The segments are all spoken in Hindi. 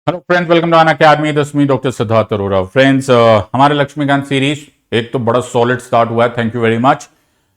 Hello friends, welcome to Unacademy. दसवीं डॉक्टर सिद्धार्थ अरोरा। फ्रेंड्स, हमारे लक्ष्मीकांत सीरीज एक तो बड़ा सॉलिड स्टार्ट हुआ है, थैंक यू वेरी मच।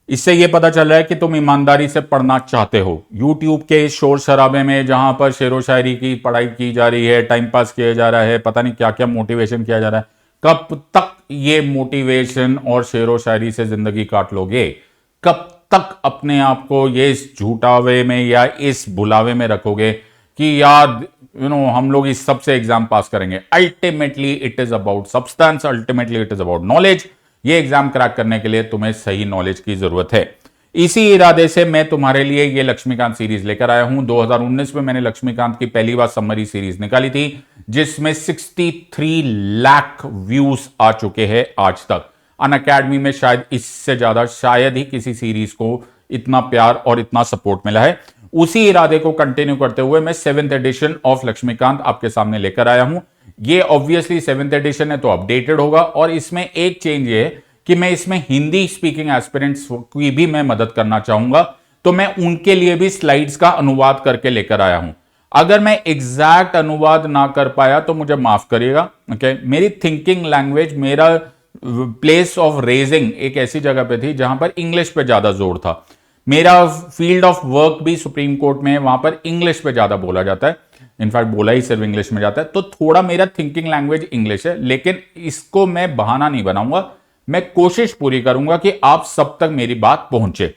इससे ये पता चल रहा है कि तुम ईमानदारी से पढ़ना चाहते हो। यूट्यूब के इस शोर शराबे में जहां पर शेरो शायरी की पढ़ाई की जा रही है, टाइम पास किया जा रहा है, पता नहीं क्या क्या मोटिवेशन किया जा रहा है, कब तक ये मोटिवेशन और शेरो शायरी से जिंदगी काट लोगे? कब तक अपने आप को ये इस झूठावे में या इस बुलावे में रखोगे कि यार हम लोग इस सब से एग्जाम पास करेंगे? Ultimately it is about substance, ultimately it is about knowledge. ये एग्जाम क्रैक करने के लिए तुम्हें सही नॉलेज की जरूरत है। इसी इरादे से मैं तुम्हारे लिए ये लक्ष्मीकांत सीरीज लेकर आया हूं। 2019 में मैंने लक्ष्मीकांत की पहली बार समरी सीरीज निकाली थी, जिसमें 63 लाख व्यूज आ चुके हैं आज तक। अन अकेडमी में शायद इससे ज्यादा शायद ही किसी सीरीज को इतना प्यार और इतना सपोर्ट मिला है। उसी इरादे को कंटिन्यू करते हुए मैं 7th एडिशन ऑफ लक्ष्मीकांत आपके सामने लेकर आया हूं। ये ऑब्वियसली 7th एडिशन है तो अपडेटेड होगा, और इसमें एक चेंज ये है कि मैं इसमें हिंदी स्पीकिंग एस्पिरेंट्स की भी मैं मदद करना चाहूंगा, तो मैं उनके लिए भी स्लाइड्स का अनुवाद करके लेकर आया हूं। अगर मैं एग्जैक्ट अनुवाद ना कर पाया तो मुझे माफ करिएगा। ओके, मेरी थिंकिंग लैंग्वेज, मेरा प्लेस ऑफ रेजिंग एक ऐसी जगह पे थी जहां पर इंग्लिश पे ज्यादा जोर था। मेरा फील्ड ऑफ वर्क भी सुप्रीम कोर्ट में है, वहां पर इंग्लिश पे ज्यादा बोला जाता है, इनफैक्ट बोला ही सिर्फ इंग्लिश में जाता है, तो थोड़ा मेरा थिंकिंग लैंग्वेज इंग्लिश है। लेकिन इसको मैं बहाना नहीं बनाऊंगा, मैं कोशिश पूरी करूंगा कि आप सब तक मेरी बात पहुंचे।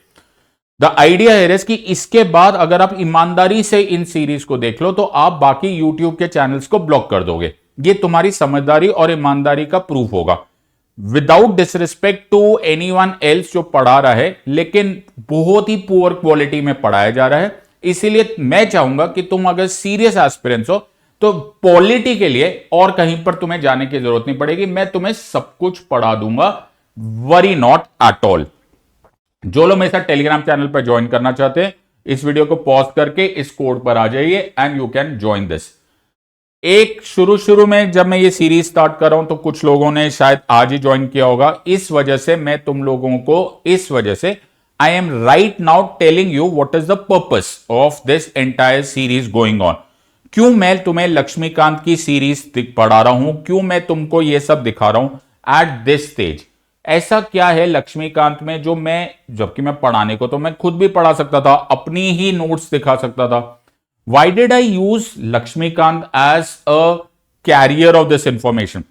द आइडिया है कि इसके बाद अगर आप ईमानदारी से इन सीरीज को देख लो तो आप बाकी यूट्यूब के चैनल्स को ब्लॉक कर दोगे। ये तुम्हारी समझदारी और ईमानदारी का प्रूफ होगा। Without disrespect to anyone else जो पढ़ा रहा है, लेकिन बहुत ही पुअर क्वालिटी में पढ़ाया जा रहा है। इसीलिए मैं चाहूंगा कि तुम अगर सीरियस एस्पिरेंट्स हो तो पॉलिटी के लिए और कहीं पर तुम्हें जाने की जरूरत नहीं पड़ेगी, मैं तुम्हें सब कुछ पढ़ा दूंगा। Worry not at all. जो लोग मेरे साथ टेलीग्राम चैनल पर ज्वाइन करना चाहते हैं, इस वीडियो को पॉज करके इस कोड पर आ जाइए and you can join this. एक शुरू में जब मैं ये सीरीज स्टार्ट कर रहा हूं तो कुछ लोगों ने शायद आज ही ज्वाइन किया होगा। इस वजह से मैं तुम लोगों को, इस वजह से I am right now telling you what is the purpose of this entire series going on. क्यों मैं तुम्हें लक्ष्मीकांत की सीरीज पढ़ा रहा हूं, क्यों मैं तुमको ये सब दिखा रहा हूं एट दिस स्टेज? ऐसा क्या है लक्ष्मीकांत में जो मैं, जबकि मैं पढ़ाने को तो मैं खुद भी पढ़ा सकता था, अपनी ही नोट्स दिखा सकता था। Why did I use Laxmikant as a carrier of this information?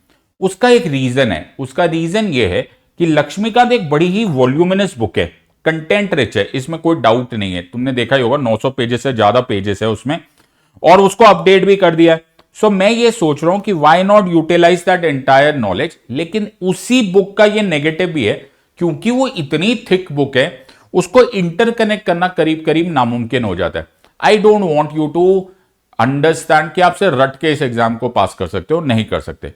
उसका एक रीजन है। उसका रीजन ये है कि लक्ष्मीकांत एक बड़ी ही वॉल्यूमिनस बुक है, कंटेंट रिच है, इसमें कोई डाउट नहीं है। तुमने देखा ही होगा 900 पेजेस से ज्यादा पेजेस है उसमें, और उसको अपडेट भी कर दिया है। सो मैं ये सोच रहा हूं कि why not utilise that entire knowledge. लेकिन उसी बुक का ये नेगेटिव भी है, क्योंकि वो इतनी थिक बुक है, उसको इंटरकनेक्ट करना करीब करीब नामुमकिन हो जाता है। I don't want you to understand कि आपसे रट के इस एग्जाम को पास कर सकते हो, नहीं कर सकते।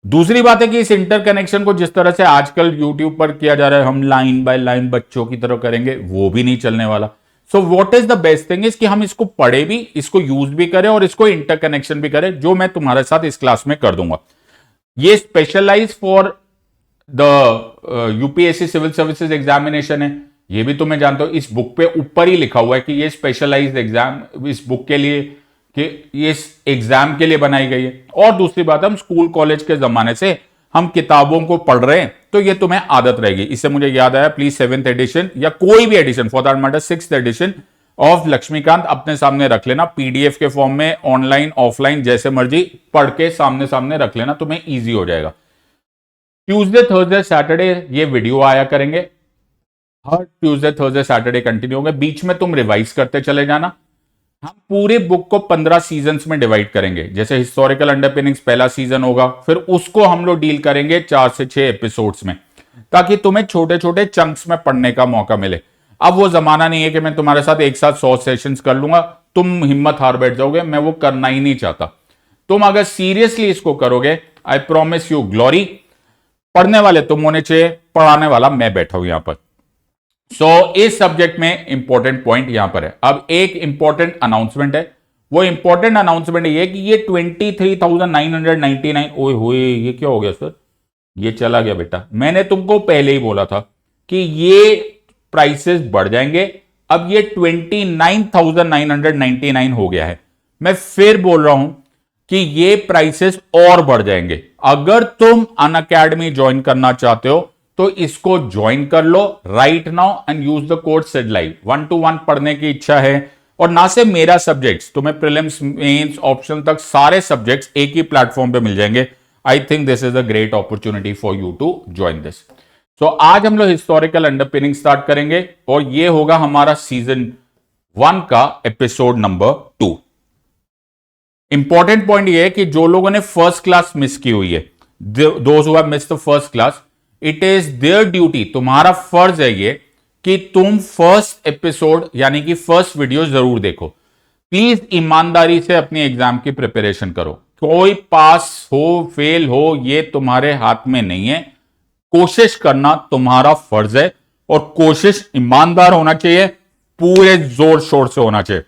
दूसरी बात है कि इस इंटरकनेक्शन को जिस तरह से आजकल यूट्यूब पर किया जा रहा है, हम लाइन बाय लाइन बच्चों की तरह करेंगे, वो भी नहीं चलने वाला। So what is the best thing is कि हम इसको पढ़े भी, इसको यूज भी करें और इसको इंटरकनेक्शन भी करें, जो मैं तुम्हारे साथ इस क्लास में कर दूंगा। ये specialise for the UPSC civil services examination है, ये भी तुम्हें जानते हो। इस बुक पे ऊपर ही लिखा हुआ है कि ये स्पेशलाइज्ड एग्जाम इस बुक के लिए, कि ये इस एग्जाम के लिए बनाई गई है। और दूसरी बात, हम स्कूल कॉलेज के जमाने से हम किताबों को पढ़ रहे हैं, तो ये तुम्हें आदत रहेगी। इससे मुझे याद आया, प्लीज 7th एडिशन या कोई भी edition for that matter 6th edition of Laxmikanth अपने सामने रख लेना, पीडीएफ के फॉर्म में, ऑनलाइन ऑफलाइन जैसे मर्जी पढ़ के सामने सामने रख लेना, तुम्हें ईजी हो जाएगा। ट्यूजडे थर्सडे सैटरडे ये वीडियो आया करेंगे, हर ट्यूसडे थर्सडे सैटरडे कंटिन्यू होंगे। बीच में तुम रिवाइज करते चले जाना। हम पूरे बुक को 15 सीजन्स में डिवाइड करेंगे। जैसे हिस्टोरिकल अंडरपिनिंग्स पहला सीजन होगा, फिर उसको हम लोग डील करेंगे 4 से 6 एपिसोड्स में, ताकि तुम्हें छोटे छोटे चंक्स में पढ़ने का मौका मिले। अब वो जमाना नहीं है कि मैं तुम्हारे साथ एक साथ 100 सेशंस कर लूंगा, तुम हिम्मत हार बैठ जाओगे। मैं वो करना ही नहीं चाहता। तुम अगर सीरियसली इसको करोगे, आई प्रॉमिस यू ग्लोरी। पढ़ने वाले तुम होने चाहिए, पढ़ाने वाला मैं बैठा हूं यहां पर। इस सब्जेक्ट में इंपॉर्टेंट पॉइंट यहां पर है। अब एक इंपॉर्टेंट अनाउंसमेंट है। वो इंपॉर्टेंट अनाउंसमेंट ये कि ये 23,999, ओए होए ये क्या हो गया सर, ये चला गया बेटा। मैंने तुमको पहले ही बोला था कि ये प्राइसेस बढ़ जाएंगे। अब ये 29,999 हो गया है। मैं फिर बोल रहा हूं कि ये प्राइसेस और बढ़ जाएंगे। अगर तुम अनअकैडमी ज्वाइन करना चाहते हो तो इसको ज्वाइन कर लो right now and use the code sidlive. 1-to-1 पढ़ने की इच्छा है और ना से मेरा सब्जेक्ट्स, तुम्हें प्रीलिम्स मेंस ऑप्शन तक सारे सब्जेक्ट्स एक ही प्लेटफॉर्म पे मिल जाएंगे। I think this is a great opportunity for you to join this. तो आज हम लोग हिस्टोरिकल अंडरपिनिंग स्टार्ट करेंगे और ये होगा हमारा सीजन 1 का एपिसोड नंबर 2। इंपॉर्टेंट पॉइंट ये है कि जो लोगों ने फर्स्ट क्लास मिस की हुई है, those who have missed the first class, it is there duty, तुम्हारा फर्ज है ये कि तुम फर्स्ट एपिसोड यानी कि फर्स्ट वीडियो जरूर देखो। प्लीज ईमानदारी से अपनी एग्जाम की प्रिपरेशन करो। कोई पास हो फेल हो ये तुम्हारे हाथ में नहीं है, कोशिश करना तुम्हारा फर्ज है और कोशिश ईमानदार होना चाहिए, पूरे जोर शोर से होना चाहिए।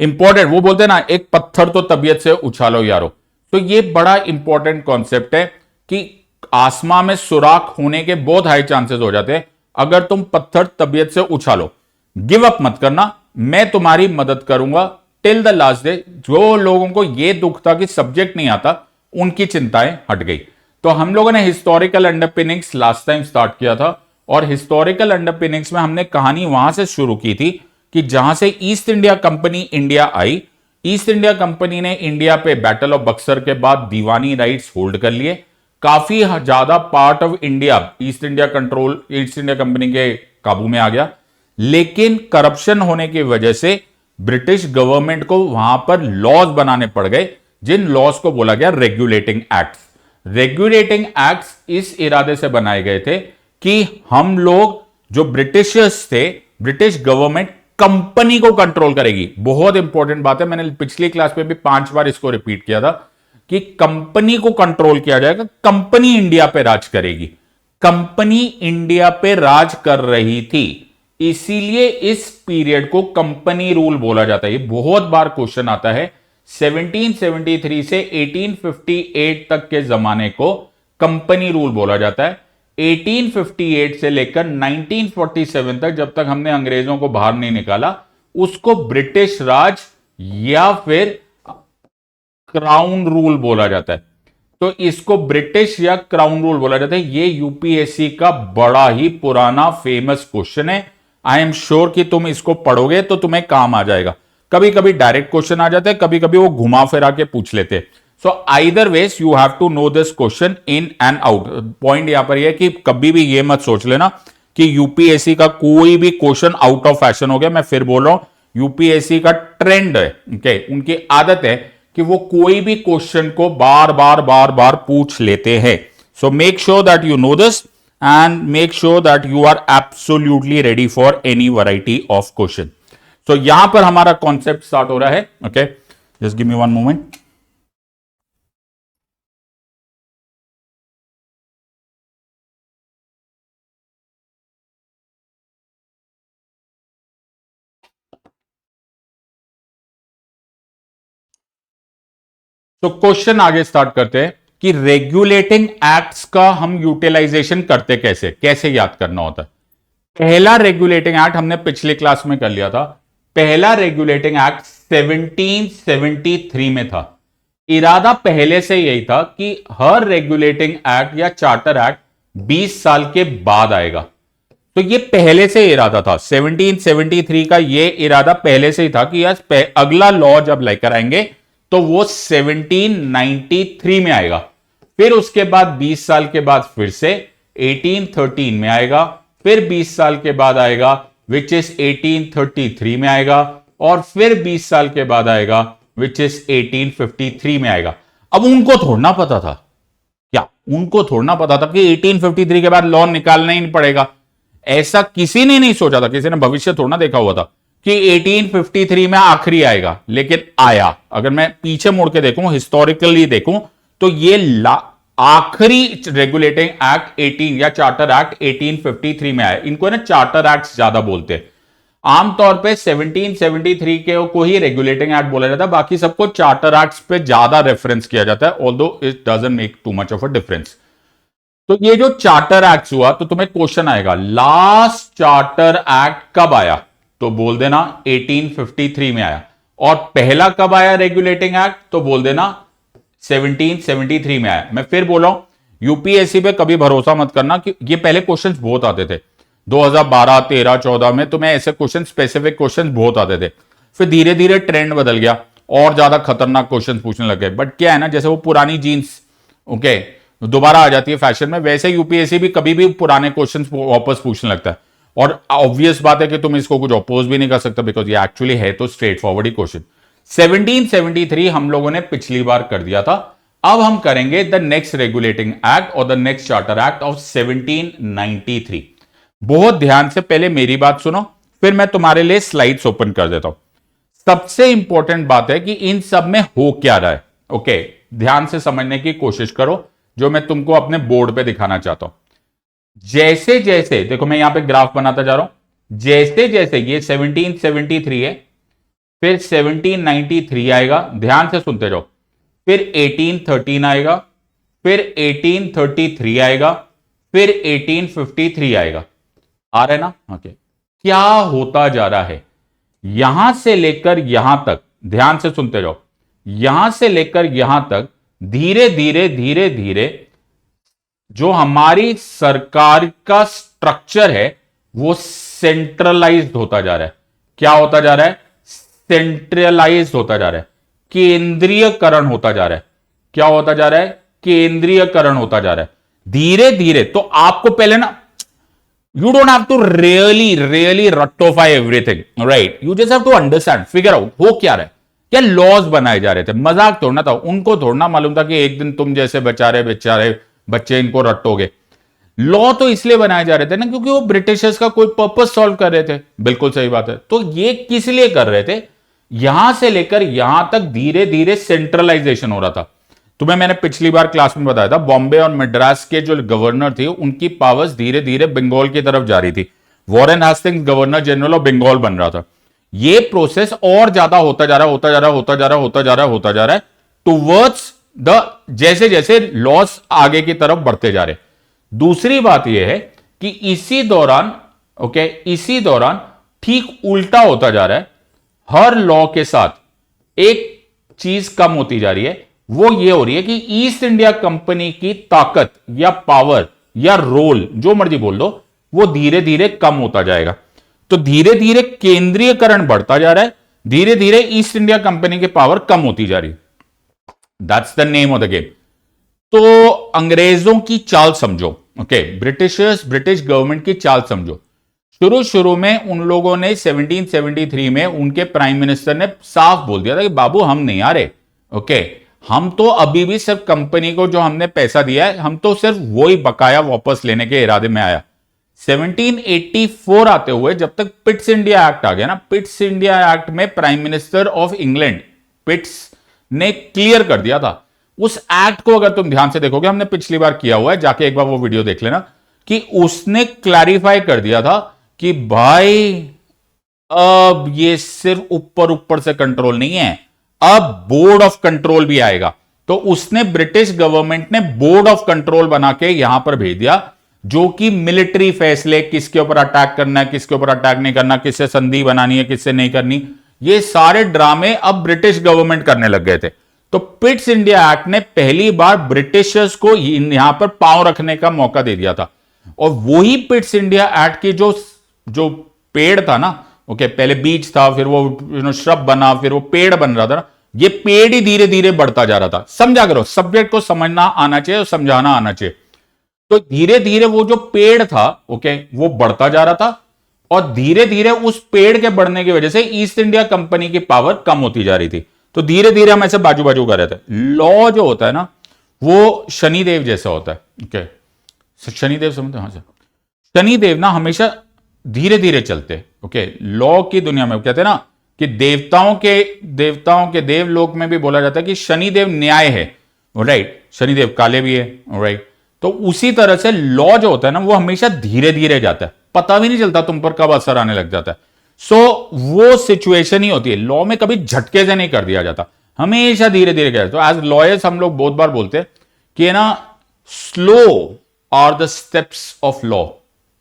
इंपॉर्टेंट, वो बोलते हैं ना एक पत्थर तो तबीयत से उछालो यारो, तो ये बड़ा इंपॉर्टेंट कॉन्सेप्ट है कि आसमां में सुराख होने के बहुत हाई चांसेस हो जाते हैं अगर तुम पत्थर तबीयत से उछालो। गिव अप मत करना, मैं तुम्हारी मदद करूंगा टिल द लास्ट डे। जो लोगों को यह दुख था कि सब्जेक्ट नहीं आता, उनकी चिंताएं हट गई। तो हम लोगों ने historical underpinnings last time start किया था और हिस्टोरिकल अंडरपिनिंग्स में हमने कहानी वहां से शुरू की थी कि जहां से east India company India I. East India company ने इंडिया पे बैटल ऑफ बक्सर के बाद दीवानी राइट्स होल्ड कर लिए। काफी ज्यादा part of India east India company के काबू में आ गया, लेकिन करप्शन होने की वजह से ब्रिटिश गवर्नमेंट को वहां पर लॉज बनाने पड़ गए, जिन लॉज को बोला गया रेगुलेटिंग एक्ट्स। रेगुलेटिंग एक्ट्स इस इरादे से बनाए गए थे कि हम लोग जो ब्रिटिशर्स थे, ब्रिटिश गवर्नमेंट कंपनी को कंट्रोल करेगी। बहुत इंपॉर्टेंट बात है, मैंने पिछली क्लास में भी 5 बार इसको रिपीट किया था कि कंपनी को कंट्रोल किया जाएगा, कंपनी इंडिया पे राज करेगी। कंपनी इंडिया पे राज कर रही थी, इसीलिए इस पीरियड को कंपनी रूल बोला जाता है। ये बहुत बार क्वेश्चन आता है। 1773 से 1858 तक के जमाने को कंपनी रूल बोला जाता है। 1858 से लेकर 1947 तक, जब तक हमने अंग्रेजों को बाहर नहीं निकाला, उसको ब्रिटिश राज या फिर क्राउन रूल बोला जाता है। तो इसको ब्रिटिश या क्राउन रूल बोला जाता है। ये यूपीएससी का बड़ा ही पुराना फेमस क्वेश्चन है। आई एम श्योर कि तुम इसको पढ़ोगे तो तुम्हें काम आ जाएगा। कभी कभी डायरेक्ट क्वेश्चन आ जाते हैं, कभी कभी वो घुमा फिरा के पूछ लेते हैं। So either ways you have to know this question in and out. Point यहां पर यह कि कभी भी ये मत सोच लेना कि यूपीएससी का कोई भी क्वेश्चन आउट ऑफ फैशन हो गया। मैं फिर बोल रहा हूं, यूपीएससी का ट्रेंड है, ओके, उनकी आदत है कि वो कोई भी क्वेश्चन को बार बार पूछ लेते हैं। So make sure that you know this and make sure that you are absolutely ready for any variety of question. So यहां पर हमारा कॉन्सेप्ट स्टार्ट हो रहा है। Okay, just give me one moment. तो क्वेश्चन आगे स्टार्ट करते हैं कि रेगुलेटिंग एक्ट्स का हम यूटिलाइजेशन करते कैसे, कैसे याद करना होता है। पहला रेगुलेटिंग एक्ट हमने पिछली क्लास में कर लिया था। पहला रेगुलेटिंग एक्ट 1773 में था। इरादा पहले से यही था कि हर रेगुलेटिंग एक्ट या चार्टर एक्ट 20 साल के बाद आएगा। तो ये पहले से इरादा था। 1773 का ये इरादा पहले से ही था कि यार अगला लॉ जब लेकर आएंगे तो वो 1793 में आएगा। फिर उसके बाद 20 साल के बाद फिर से 1813 में आएगा, फिर 20 साल के बाद आएगा विच इज 1833 में आएगा, और फिर 20 साल के बाद आएगा विच इज 1853 में आएगा। अब उनको थोड़ा पता था क्या? उनको थोड़ा पता था कि 1853 के बाद लॉ निकालना ही नहीं पड़ेगा। ऐसा किसी ने नहीं सोचा था, किसी ने भविष्य थोड़ा देखा हुआ था कि 1853 में आखिरी आएगा, लेकिन आया। अगर मैं पीछे मुड़ के देखूं, हिस्टोरिकली देखूं, तो ये आखिरी रेगुलेटिंग एक्ट 18 या चार्टर एक्ट 1853 में आया। इनको ना चार्टर एक्ट ज्यादा बोलते हैं। आमतौर पे 1773 के को ही रेगुलेटिंग एक्ट बोला जाता है, बाकी सबको चार्टर एक्ट्स पे ज्यादा रेफरेंस किया जाता है, although it doesn't make too much of a difference. तो ये जो चार्टर एक्ट हुआ, तो तुम्हें क्वेश्चन आएगा लास्ट चार्टर एक्ट कब आया, तो बोल देना 1853 में आया। और पहला कब आया रेगुलेटिंग एक्ट, तो बोल देना 1773 में आया। मैं फिर बोल रहा हूं, यूपीएससी पे कभी भरोसा मत करना कि ये पहले क्वेश्चंस बहुत आते थे 2012, 13, 14 में, तो मैं ऐसे क्वेश्चन, स्पेसिफिक क्वेश्चन बहुत आते थे। फिर धीरे धीरे ट्रेंड बदल गया और ज्यादा खतरनाक क्वेश्चन पूछने लगे। बट क्या है ना, जैसे वो पुरानी जीन्स ओके दोबारा आ जाती है फैशन में, वैसे यूपीएससी भी कभी भी पुराने क्वेश्चन वापस पूछने लगता है। और ऑब्वियस बात है कि तुम इसको कुछ अपोज भी नहीं कर सकते, बिकॉज ये एक्चुअली है तो स्ट्रेट फॉरवर्ड ही क्वेश्चन। 1773 हम लोगों ने पिछली बार कर दिया था। अब हम करेंगे द नेक्स्ट रेगुलेटिंग एक्ट और the next charter act of 1793। बहुत ध्यान से पहले मेरी बात सुनो, फिर मैं तुम्हारे लिए स्लाइड्स ओपन कर देता हूं। सबसे इंपॉर्टेंट बात है कि इन सब में हो क्या रहा है। ओके, ध्यान से समझने की कोशिश करो जो मैं तुमको अपने बोर्ड पे दिखाना चाहता हूं। जैसे जैसे देखो, मैं यहां पे ग्राफ बनाता जा रहा हूं, जैसे जैसे ये 1773 है, फिर 1793 आएगा, ध्यान से सुनते जाओ, फिर 1813 आएगा, फिर 1833 आएगा, फिर 1853 आएगा। आ रहा है ना? ओके, क्या होता जा रहा है यहां से लेकर यहां तक, ध्यान से सुनते जाओ, यहां से लेकर यहां तक धीरे धीरे धीरे धीरे जो हमारी सरकार का स्ट्रक्चर है वो सेंट्रलाइज्ड होता जा रहा है। क्या होता जा रहा है? सेंट्रलाइज्ड होता जा रहा है, केंद्रीयकरण होता जा रहा है। क्या होता जा रहा है? केंद्रीयकरण होता जा रहा है धीरे धीरे। तो आपको पहले ना, you don't have to really rectify everything, right? You just have to understand, figure out हो क्या रहा है। क्या लॉज बनाए जा रहे थे, मजाक थोड़ना था, उनको थोड़ना मालूम था कि एक दिन तुम जैसे बेचारे बेचारे बच्चे इनको रटोगे। लॉ तो इसलिए बनाए जा रहे थे ना क्योंकि वो ब्रिटिशर्स का कोई पर्पस सॉल्व कर रहे थे। बिल्कुल सही बात है। तो ये किस लिए कर रहे थे? यहां से लेकर यहां तक धीरे धीरे सेंट्रलाइजेशन हो रहा था। तुम्हें मैंने पिछली बार क्लास में बताया था, बॉम्बे और मद्रास के जो गवर्नर थे उनकी पावर्स धीरे धीरे बंगाल की तरफ जा रही थी। Warren Hastings governor general of Bengal बन रहा था। ये प्रोसेस और ज्यादा होता जा रहा है, होता जा रहा है, होता जा रहा है, होता जा रहा है, होता जा रहा है टुवर्ड्स द, जैसे जैसे लॉस आगे की तरफ बढ़ते जा रहे। दूसरी बात यह है कि इसी दौरान इसी दौरान ठीक उल्टा होता जा रहा है। हर लॉ के साथ एक चीज कम होती जा रही है, वो ये हो रही है कि ईस्ट इंडिया कंपनी की ताकत या पावर या रोल, जो मर्जी बोल दो, वो धीरे धीरे कम होता जाएगा। तो धीरे धीरे केंद्रीयकरण बढ़ता जा रहा है, धीरे धीरे ईस्ट इंडिया कंपनी की पावर कम होती जा रही है। That's the name of the game. तो अंग्रेजों की चाल समझो, ब्रिटिश गवर्नमेंट की चाल समझो। शुरू में उन लोगों ने 1773 में उनके प्राइम मिनिस्टर ने साफ बोल दिया था कि बाबू हम नहीं आ रहे, हम तो अभी भी सिर्फ कंपनी को जो हमने पैसा दिया है, हम तो सिर्फ वही बकाया वापस लेने के इरादे में आया। 1784 आते हुए जब तक पिट्स इंडिया एक्ट आ गया ना, पिट्स इंडिया एक्ट में प्राइम मिनिस्टर ऑफ इंग्लैंड पिट्स ने क्लियर कर दिया था। उस एक्ट को अगर तुम ध्यान से देखोगे, हमने पिछली बार किया हुआ है, जाके एक बार वो वीडियो देख लेना, कि उसने क्लैरिफाई कर दिया था कि भाई अब ये सिर्फ ऊपर ऊपर से कंट्रोल नहीं है, अब बोर्ड ऑफ कंट्रोल भी आएगा। तो उसने, ब्रिटिश गवर्नमेंट ने बोर्ड ऑफ कंट्रोल बना के यहां पर भेज दिया, जो कि मिलिट्री फैसले, किसके ऊपर अटैक करना है, किसके ऊपर अटैक नहीं करना, किससे संधि बनानी है, किससे नहीं करनी, ये सारे ड्रामे अब ब्रिटिश गवर्नमेंट करने लग गए थे। तो पिट्स इंडिया एक्ट ने पहली बार ब्रिटिशर्स को यहां पर पांव रखने का मौका दे दिया था। और वही पिट्स इंडिया एक्ट की जो पेड़ था ना, पहले बीज था, फिर वो श्रब बना, फिर वो पेड़ बन रहा था ना, ये पेड़ ही धीरे धीरे बढ़ता जा रहा था। समझा करो, सब्जेक्ट को समझना आना चाहिए और समझाना आना चाहिए। तो धीरे धीरे वो जो पेड़ था वो बढ़ता जा रहा था, और धीरे धीरे उस पेड़ के बढ़ने की वजह से ईस्ट इंडिया कंपनी की पावर कम होती जा रही थी। तो धीरे धीरे हम ऐसे बाजू बाजू कर रहे थे। लॉ जो होता है ना, वो शनिदेव जैसा होता है। शनिदेव समझते? हाँ सर। शनिदेव ना हमेशा धीरे धीरे चलते। लॉ की दुनिया में कहते हैं ना कि देवताओं के देवलोक में भी बोला जाता है कि शनिदेव न्याय है, राइट। शनिदेव काले भी है, राइट। तो उसी तरह से लॉ जो होता है ना, वो हमेशा धीरे धीरे जाता है, पता भी नहीं चलता तुम पर कब असर आने लग जाता है। वो सिचुएशन ही होती है। लॉ में कभी झटके से नहीं कर दिया जाता, हमेशा धीरे धीरे किया जाता है। तो एज लॉयर्स हम लोग बहुत बार बोलते हैं कि ना, slow are the steps of law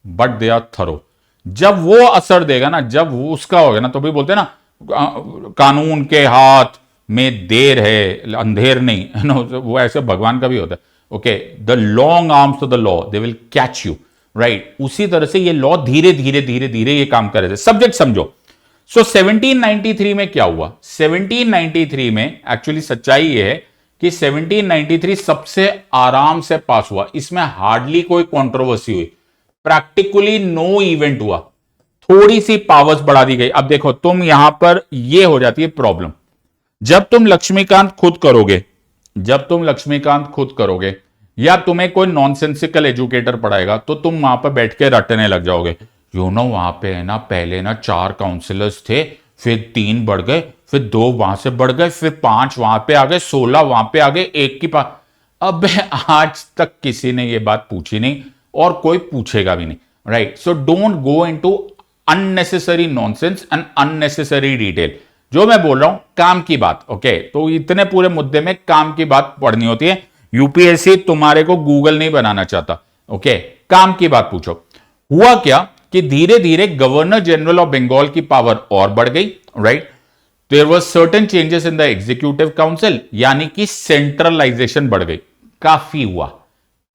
but they are thorough. जब वो असर देगा ना, जब वो उसका होगा ना, तो भी बोलते हैं ना कानून के हाथ में देर है, अंधेर नहीं, नो, वो ऐसे भगवान का भी होता है। Okay, the long arms of the law they will catch you, right. उसी तरह से ये लॉ धीरे धीरे धीरे धीरे ये काम कर रहे थे। सब्जेक्ट समझो। सो 1793 में क्या हुआ? 1793 में एक्चुअली सच्चाई ये है कि 1793 सबसे आराम से पास हुआ, इसमें हार्डली कोई कंट्रोवर्सी हुई, प्रैक्टिकली नो इवेंट हुआ, थोड़ी सी पावर्स बढ़ा दी गई। अब देखो तुम यहां पर ये हो जाती है प्रॉब्लम, जब तुम लक्ष्मीकांत खुद करोगे, जब तुम लक्ष्मीकांत खुद करोगे या तुम्हें कोई नॉनसेंसिकल एजुकेटर पढ़ाएगा तो तुम वहां पर बैठ के रटने लग जाओगे। यू नो वहां पे है ना, पहले ना 4 काउंसिलर्स थे, फिर 3 बढ़ गए, फिर 2 वहां से बढ़ गए, फिर 5 वहां पे आ गए, 16 वहां पे आ गए, 1 की पास। अब आज तक किसी ने यह बात पूछी नहीं और कोई पूछेगा भी नहीं, right. So don't go into unnecessary nonsense and unnecessary detail. जो मैं बोल रहा हूं काम की बात, ओके। तो इतने पूरे मुद्दे में काम की बात पढ़नी होती है। यूपीएससी तुम्हारे को गूगल नहीं बनाना चाहता, ओके। काम की बात पूछो। हुआ क्या कि धीरे धीरे गवर्नर जनरल ऑफ बंगाल की पावर और बढ़ गई, right. There was certain changes in the executive council, यानी कि सेंट्रलाइजेशन बढ़ गई। काफी हुआ,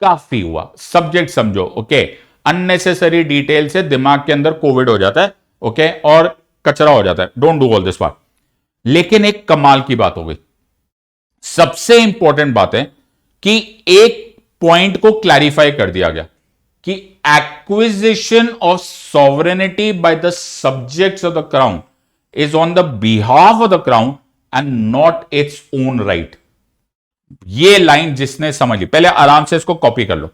काफी हुआ। सब्जेक्ट समझो, ओके। अननेसेसरी डिटेल से दिमाग के अंदर कोविड हो जाता है, ओके, और कचरा हो जाता है। Don't do all this part. लेकिन एक कमाल की बात हो गई, सबसे इंपॉर्टेंट बात है कि एक पॉइंट को क्लैरिफाई कर दिया गया कि acquisition of sovereignty by the subjects of the crown is on the behalf of the crown and not its own right. ये लाइन जिसने समझ ली, पहले आराम से इसको कॉपी कर लो।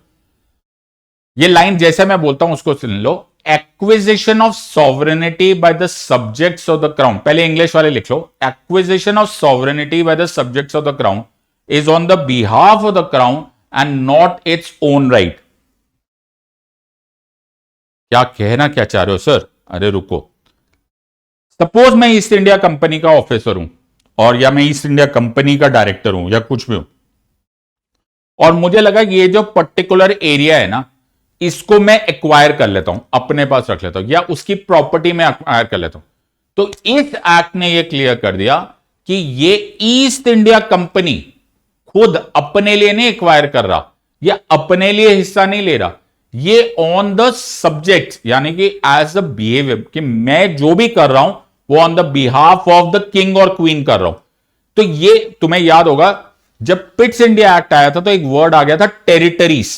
ये लाइन जैसे मैं बोलता हूं उसको सुन लो। Acquisition of sovereignty by the subjects of the crown, पहले इंग्लिश वाले लिख लो। Acquisition of sovereignty by the subjects of the crown is on the behalf of the crown and not its own right. क्या कहना क्या चाह रहे हो सर? अरे रुको, सपोज मैं ईस्ट इंडिया कंपनी का ऑफिसर हूं और या मैं ईस्ट इंडिया कंपनी का डायरेक्टर हूं या कुछ भी हूं, और मुझे लगा कि ये जो पर्टिकुलर एरिया है ना, इसको मैं एक्वायर कर लेता हूं, अपने पास रख लेता हूं, या उसकी प्रॉपर्टी में एक्वायर कर लेता हूं। तो इस एक्ट ने यह क्लियर कर दिया कि ये ईस्ट इंडिया कंपनी खुद अपने लिए नहीं एक्वायर कर रहा या अपने लिए हिस्सा नहीं ले रहा, ये ऑन द सब्जेक्ट, यानी कि एज अ बिहेवियर, कि मैं जो भी कर रहा हूं वो on the behalf of the king और क्वीन कर रहा हूं। तो ये तुम्हें याद होगा, जब पिट्स इंडिया एक्ट आया था तो एक वर्ड आ गया था टेरिटरीज,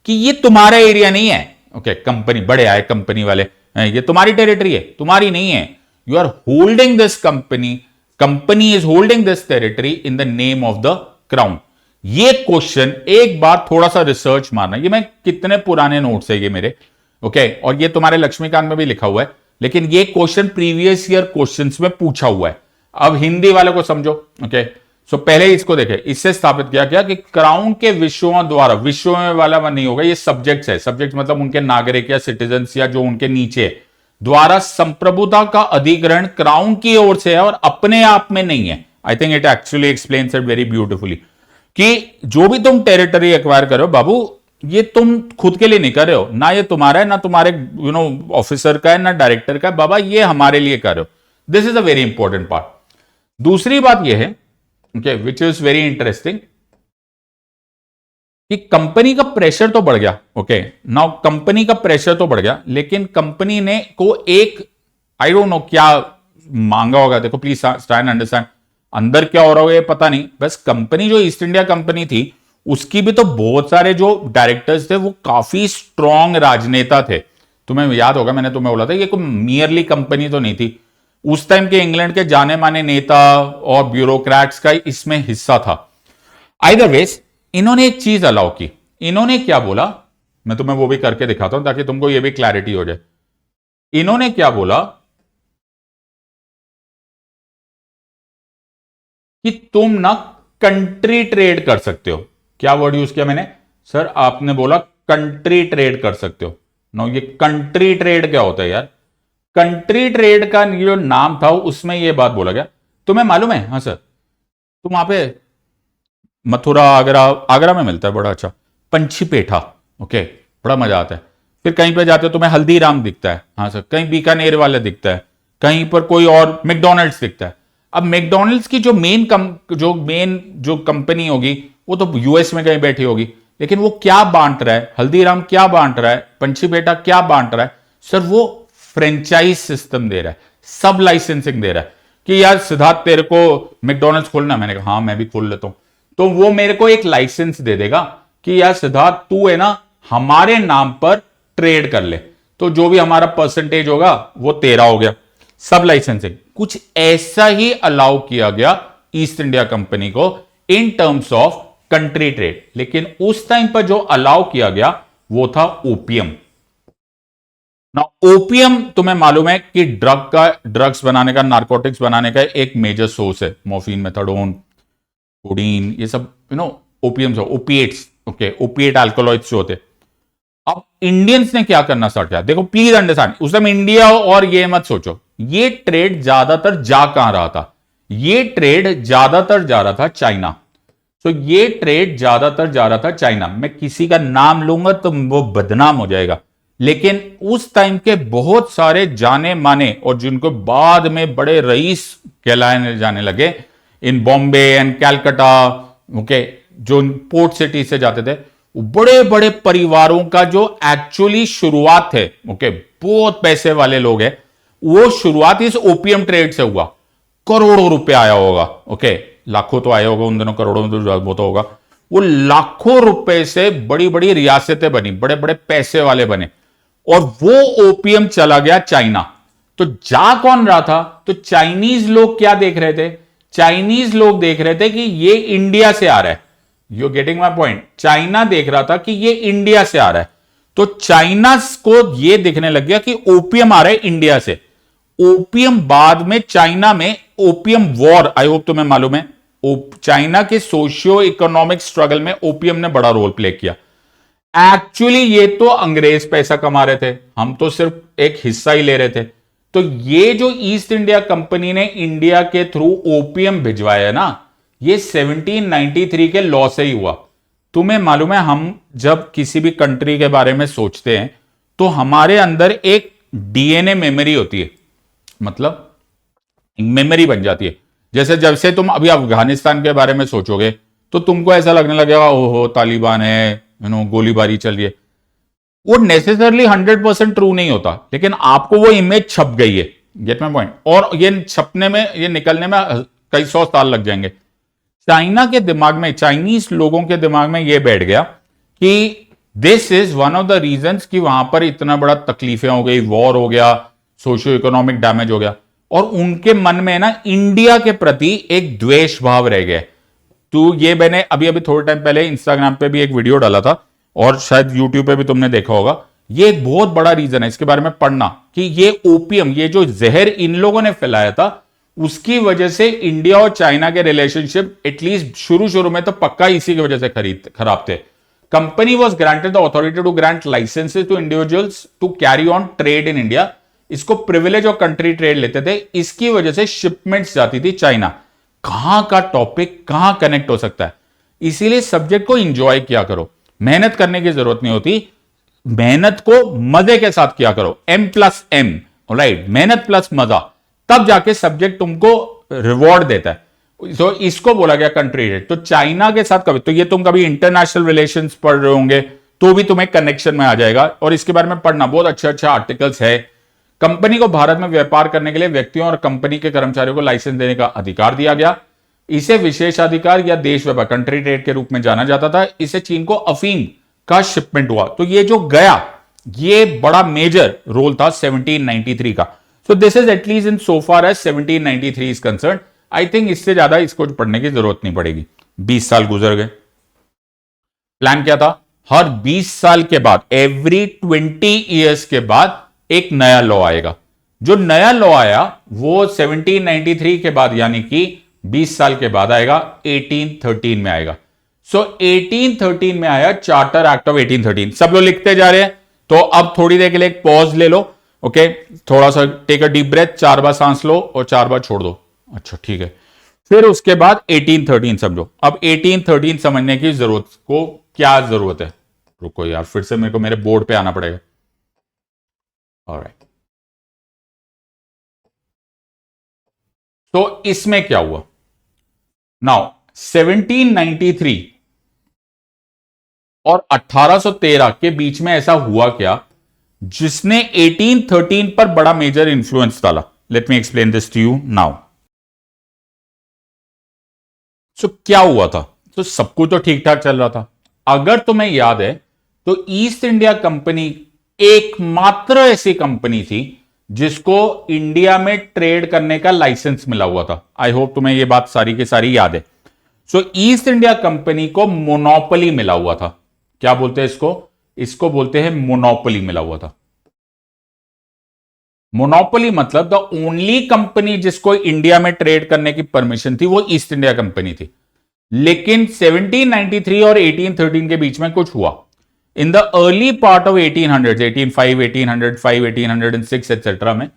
कि ये तुम्हारा एरिया नहीं है, ओके। कंपनी बड़े आए, कंपनी वाले, ये तुम्हारी टेरिटरी है, तुम्हारी नहीं है। You are holding this company, company is holding this territory in the name of the crown. ये क्वेश्चन एक बार थोड़ा सा रिसर्च मारना, ये मैं कितने पुराने नोट्स है ये मेरे, ओके, और ये तुम्हारे लक्ष्मीकांत में भी लिखा हुआ है, लेकिन ये क्वेश्चन प्रीवियस ईयर क्वेश्चंस में पूछा हुआ है। अब हिंदी वाले को समझो, ओके। सो पहले इसको देखें, इससे स्थापित किया गया कि क्राउन के विषयों द्वारा, विषयों में वाला नहीं होगा, ये सब्जेक्ट्स है। सब्जेक्ट मतलब उनके नागरिक या सिटीजन्स या जो उनके नीचे है, द्वारा संप्रभुता का अधिग्रहण क्राउन की ओर से है और अपने आप में नहीं है। I think it actually explains it very beautifully, कि जो भी तुम टेरिटरी एक्वायर कर रहे हो बाबू, ये तुम खुद के लिए नहीं कर रहे हो, ना ये तुम्हारा है, ना तुम्हारे ऑफिसर का है, ना डायरेक्टर का है, बाबा ये हमारे लिए कर रहे हो। This is a very important part. दूसरी बात यह है, okay, which is very interesting, कि कंपनी का प्रेशर तो बढ़ गया, ओके। नाउ कंपनी का प्रेशर तो बढ़ गया, लेकिन कंपनी ने को एक, आई डोंट नो क्या मांगा होगा, देखो प्लीज ट्राई एंड अंडरस्टैंड, अंदर क्या हो रहा होगा ये पता नहीं। बस कंपनी जो ईस्ट इंडिया कंपनी थी, उसकी भी तो बहुत सारे जो डायरेक्टर्स थे वो काफी स्ट्रांग राजनेता थे। तुम्हें याद होगा मैंने तुम्हें बोला था ये कोई मियरली कंपनी तो नहीं थी। उस टाइम के इंग्लैंड के जाने माने नेता और ब्यूरोक्रेट्स का इसमें हिस्सा था। आइदर वेज इन्होंने एक चीज अलाउ की। इन्होंने क्या बोला, मैं तुम्हें वो भी करके दिखाता हूं ताकि तुमको ये भी क्लैरिटी हो जाए। इन्होंने क्या बोला कि तुम ना कंट्री ट्रेड कर सकते हो। क्या वर्ड यूज किया मैंने सर? आपने बोला कंट्री ट्रेड कर सकते हो। नो, ये कंट्री ट्रेड क्या होता है यार? कंट्री ट्रेड का जो नाम था उसमें यह बात बोला गया। तुम्हें मालूम है? हाँ सर, तुम वहां पे मथुरा, आगरा, आगरा में मिलता है बड़ा अच्छा पंछी पेठा, ओके, बड़ा मजा आता है। फिर कहीं पे जाते हो तुम्हें हल्दीराम दिखता है, हाँ सर, कहीं बीकानेर वाले दिखता है, कहीं पर कोई और मैकडोनल्ड्स दिखता है। अब मैकडोनल्ड्स की जो मेन जो कंपनी होगी वो तो यूएस में कहीं बैठी होगी, लेकिन वो क्या बांट रहा है, हल्दीराम क्या बांट रहा है, पंछी बेटा क्या बांट रहा है, सर वो फ्रेंचाइज सिस्टम दे रहा है, सब लाइसेंसिंग दे रहा है कि यार सिद्धार्थ तेरे को मैकडोनल्ड्स खोलना, मैंने कहा हाँ मैं भी खोल लेता हूं, तो वो मेरे को एक लाइसेंस दे देगा कि यार सिद्धार्थ तू है ना हमारे नाम पर ट्रेड कर ले, तो जो भी हमारा परसेंटेज होगा वो तेरा हो गया, सब लाइसेंसिंग। कुछ ऐसा ही अलाउ किया गया ईस्ट इंडिया कंपनी को in terms of country trade, लेकिन उस टाइम पर जो अलाउ किया गया वो था ओपियम। ना ओपियम तुम्हें मालूम है कि ड्रग्स बनाने का, नारकोटिक्स बनाने का एक मेजर सोर्स है, मोर्फिन, मेथाडोन, कोडीन, ये सब ओपियम्स, ओपिएट्स, ओके, ओपिएट अल्कोलॉइड्स जो होते। अब इंडियंस ने क्या करना स्टार्ट किया, देखो प्लीज अंडरस्टैंड, उस टाइम इंडिया और ये मत सोचो, ये ट्रेड ज्यादातर जा कहां रहा था, ये ट्रेड ज्यादातर जा रहा था चाइना। तो ये ट्रेड ज्यादातर जा रहा था चाइना। मैं किसी का नाम लूंगा तो वो बदनाम हो जाएगा, लेकिन उस टाइम के बहुत सारे जाने माने और जिनको बाद में बड़े रईस कहलाने जाने लगे इन बॉम्बे एंड कैलकाटा, ओके, जो पोर्ट सिटी से जाते थे, बड़े बड़े परिवारों का जो एक्चुअली शुरुआत है, ओके, बहुत पैसे वाले लोग हैं, वो शुरुआत इस ओपियम ट्रेड से हुआ। करोड़ों रुपए आया होगा, ओके, लाखों तो आया होगा उन दिनों, करोड़ों में तो वो तो होगा, वो लाखों रुपए से बड़ी बड़ी रियासतें बनी, बड़े बड़े पैसे वाले बने, और वो ओपियम चला गया चाइना। तो जा कौन रहा था, तो चाइनीज लोग क्या देख रहे थे, चाइनीज लोग देख रहे थे कि ये इंडिया से आ रहा है, you getting my point, China देख रहा था कि ये इंडिया से आ रहा है, तो चाइना को ये दिखने लग गया कि ओपियम आ रहा है इंडिया से। ओपियम बाद में चाइना में ओपियम वॉर, आई होप तुम्हें मालूम है, चाइना के सोशियो इकोनॉमिक स्ट्रगल में ओपियम ने बड़ा रोल प्ले किया। एक्चुअली ये तो अंग्रेज पैसा कमा रहे थे, हम तो सिर्फ एक हिस्सा ही ले रहे थे। तो ये जो ईस्ट इंडिया कंपनी ने इंडिया के थ्रू ओपियम भिजवाया ना, ये 1793 के लॉ से ही हुआ। तुम्हें मालूम है, हम जब किसी भी कंट्री के बारे में सोचते हैं तो हमारे अंदर एक डीएनए मेमोरी होती है, मतलब मेमोरी बन जाती है। जैसे जब से तुम अभी अफगानिस्तान के बारे में सोचोगे तो तुमको ऐसा लगने लगेगा ओहो तालिबान है, गोलीबारी चल रही है। वो नेसेसरली 100% ट्रू नहीं होता, लेकिन आपको वो इमेज छप गई है, गेट माय पॉइंट, और ये छपने में, ये निकलने में कई 100 साल लग जाएंगे। चाइना के दिमाग में, चाइनीज लोगों के दिमाग में ये बैठ गया कि this is one of the reasons कि वहां पर इतना बड़ा तकलीफें हो गई, वॉर हो गया, सोशियो इकोनॉमिक डैमेज हो गया, और उनके मन में ना इंडिया के प्रति एक द्वेष भाव रह गया। तो ये मैंने अभी अभी थोड़े टाइम पहले इंस्टाग्राम पे भी एक वीडियो डाला था, और शायद यूट्यूब पे भी तुमने देखा होगा। ये एक बहुत बड़ा रीजन है, इसके बारे में पढ़ना, कि ये ओपियम, ये जो जहर इन लोगों ने फैलाया था, उसकी वजह से इंडिया और चाइना के रिलेशनशिप एटलीस्ट शुरू शुरू में तो पक्का इसी की वजह से खराब थे। Company was granted the authority to grant licences to individuals to carry on trade in India. इसको प्रिविलेज और कंट्री ट्रेड लेते थे, इसकी वजह से शिपमेंट्स जाती थी चाइना। कहां का टॉपिक कहां कनेक्ट हो सकता है, इसीलिए सब्जेक्ट को इंजॉय किया करो, मेहनत करने की जरूरत नहीं होती, मेहनत को मजे के साथ किया करो, M+M, राइट, मेहनत प्लस मजा, तब जाके सब्जेक्ट तुमको रिवॉर्ड देता है। तो इसको बोला गया कंट्री ट्रेड। तो चाइना के साथ कभी, तो ये तुम कभी इंटरनेशनल रिलेशंस पढ़ रहे होंगे तो भी तुम्हें कनेक्शन में आ जाएगा, और इसके बारे में पढ़ना, बहुत अच्छा अच्छा आर्टिकल्स है। कंपनी को भारत में व्यापार करने के लिए व्यक्तियों और कंपनी के कर्मचारियों को लाइसेंस देने का अधिकार दिया गया। इसे विशेषाधिकार या देश व्यापार, कंट्री ट्रेड के रूप में जाना जाता था। इसे चीन को अफीम का शिपमेंट हुआ, तो ये जो गया, ये बड़ा मेजर रोल था 1793 का। So this is at least in so far as 1793 is concern. I think इससे ज्यादा इसको पढ़ने की जरूरत नहीं पड़ेगी। 20 साल गुजर गए। प्लान क्या था, हर 20 साल के बाद, एवरी 20 ईयर्स के बाद एक नया लॉ आएगा। जो नया लॉ आया वो 1793 के बाद, यानी कि 20 साल के बाद आएगा, 1813 में आएगा। सो 1813 में आया चार्टर एक्ट ऑफ 1813। सब लोग लिखते जा रहे हैं, तो अब थोड़ी देर के लिए एक पॉज ले लो, ओके, थोड़ा सा टेक अ डीप ब्रेथ, 4 बार सांस लो और 4 बार छोड़ दो। अच्छा ठीक है, फिर उसके बाद 1813 समझो। अब 1813 समझने की जरूरत को क्या जरूरत है, रुको यार, फिर से मेरे को मेरे बोर्ड पे आना पड़ेगा। ऑलराइट, तो इसमें क्या हुआ नाउ 1793 और 1813 के बीच में ऐसा हुआ क्या जिसने 1813 पर बड़ा मेजर इंफ्लुएंस डाला? Let me explain this to you now. So क्या हुआ था? तो सब कुछ तो ठीक ठाक चल रहा था। अगर तुम्हें याद है तो ईस्ट इंडिया कंपनी एकमात्र ऐसी कंपनी थी जिसको इंडिया में ट्रेड करने का लाइसेंस मिला हुआ था। आई होप तुम्हें यह बात सारी की सारी याद है। सो ईस्ट इंडिया कंपनी को मोनोपोली मिला हुआ था। क्या बोलते हैं इसको? इसको बोलते हैं मोनोपोली मिला हुआ था। मोनोपोली मतलब द ओनली कंपनी जिसको इंडिया में ट्रेड करने की परमिशन थी वो ईस्ट इंडिया कंपनी थी। लेकिन 1793 और 1813 के बीच में कुछ हुआ। In the early part of 1800, 1805, 1805, 1806 etcetera में,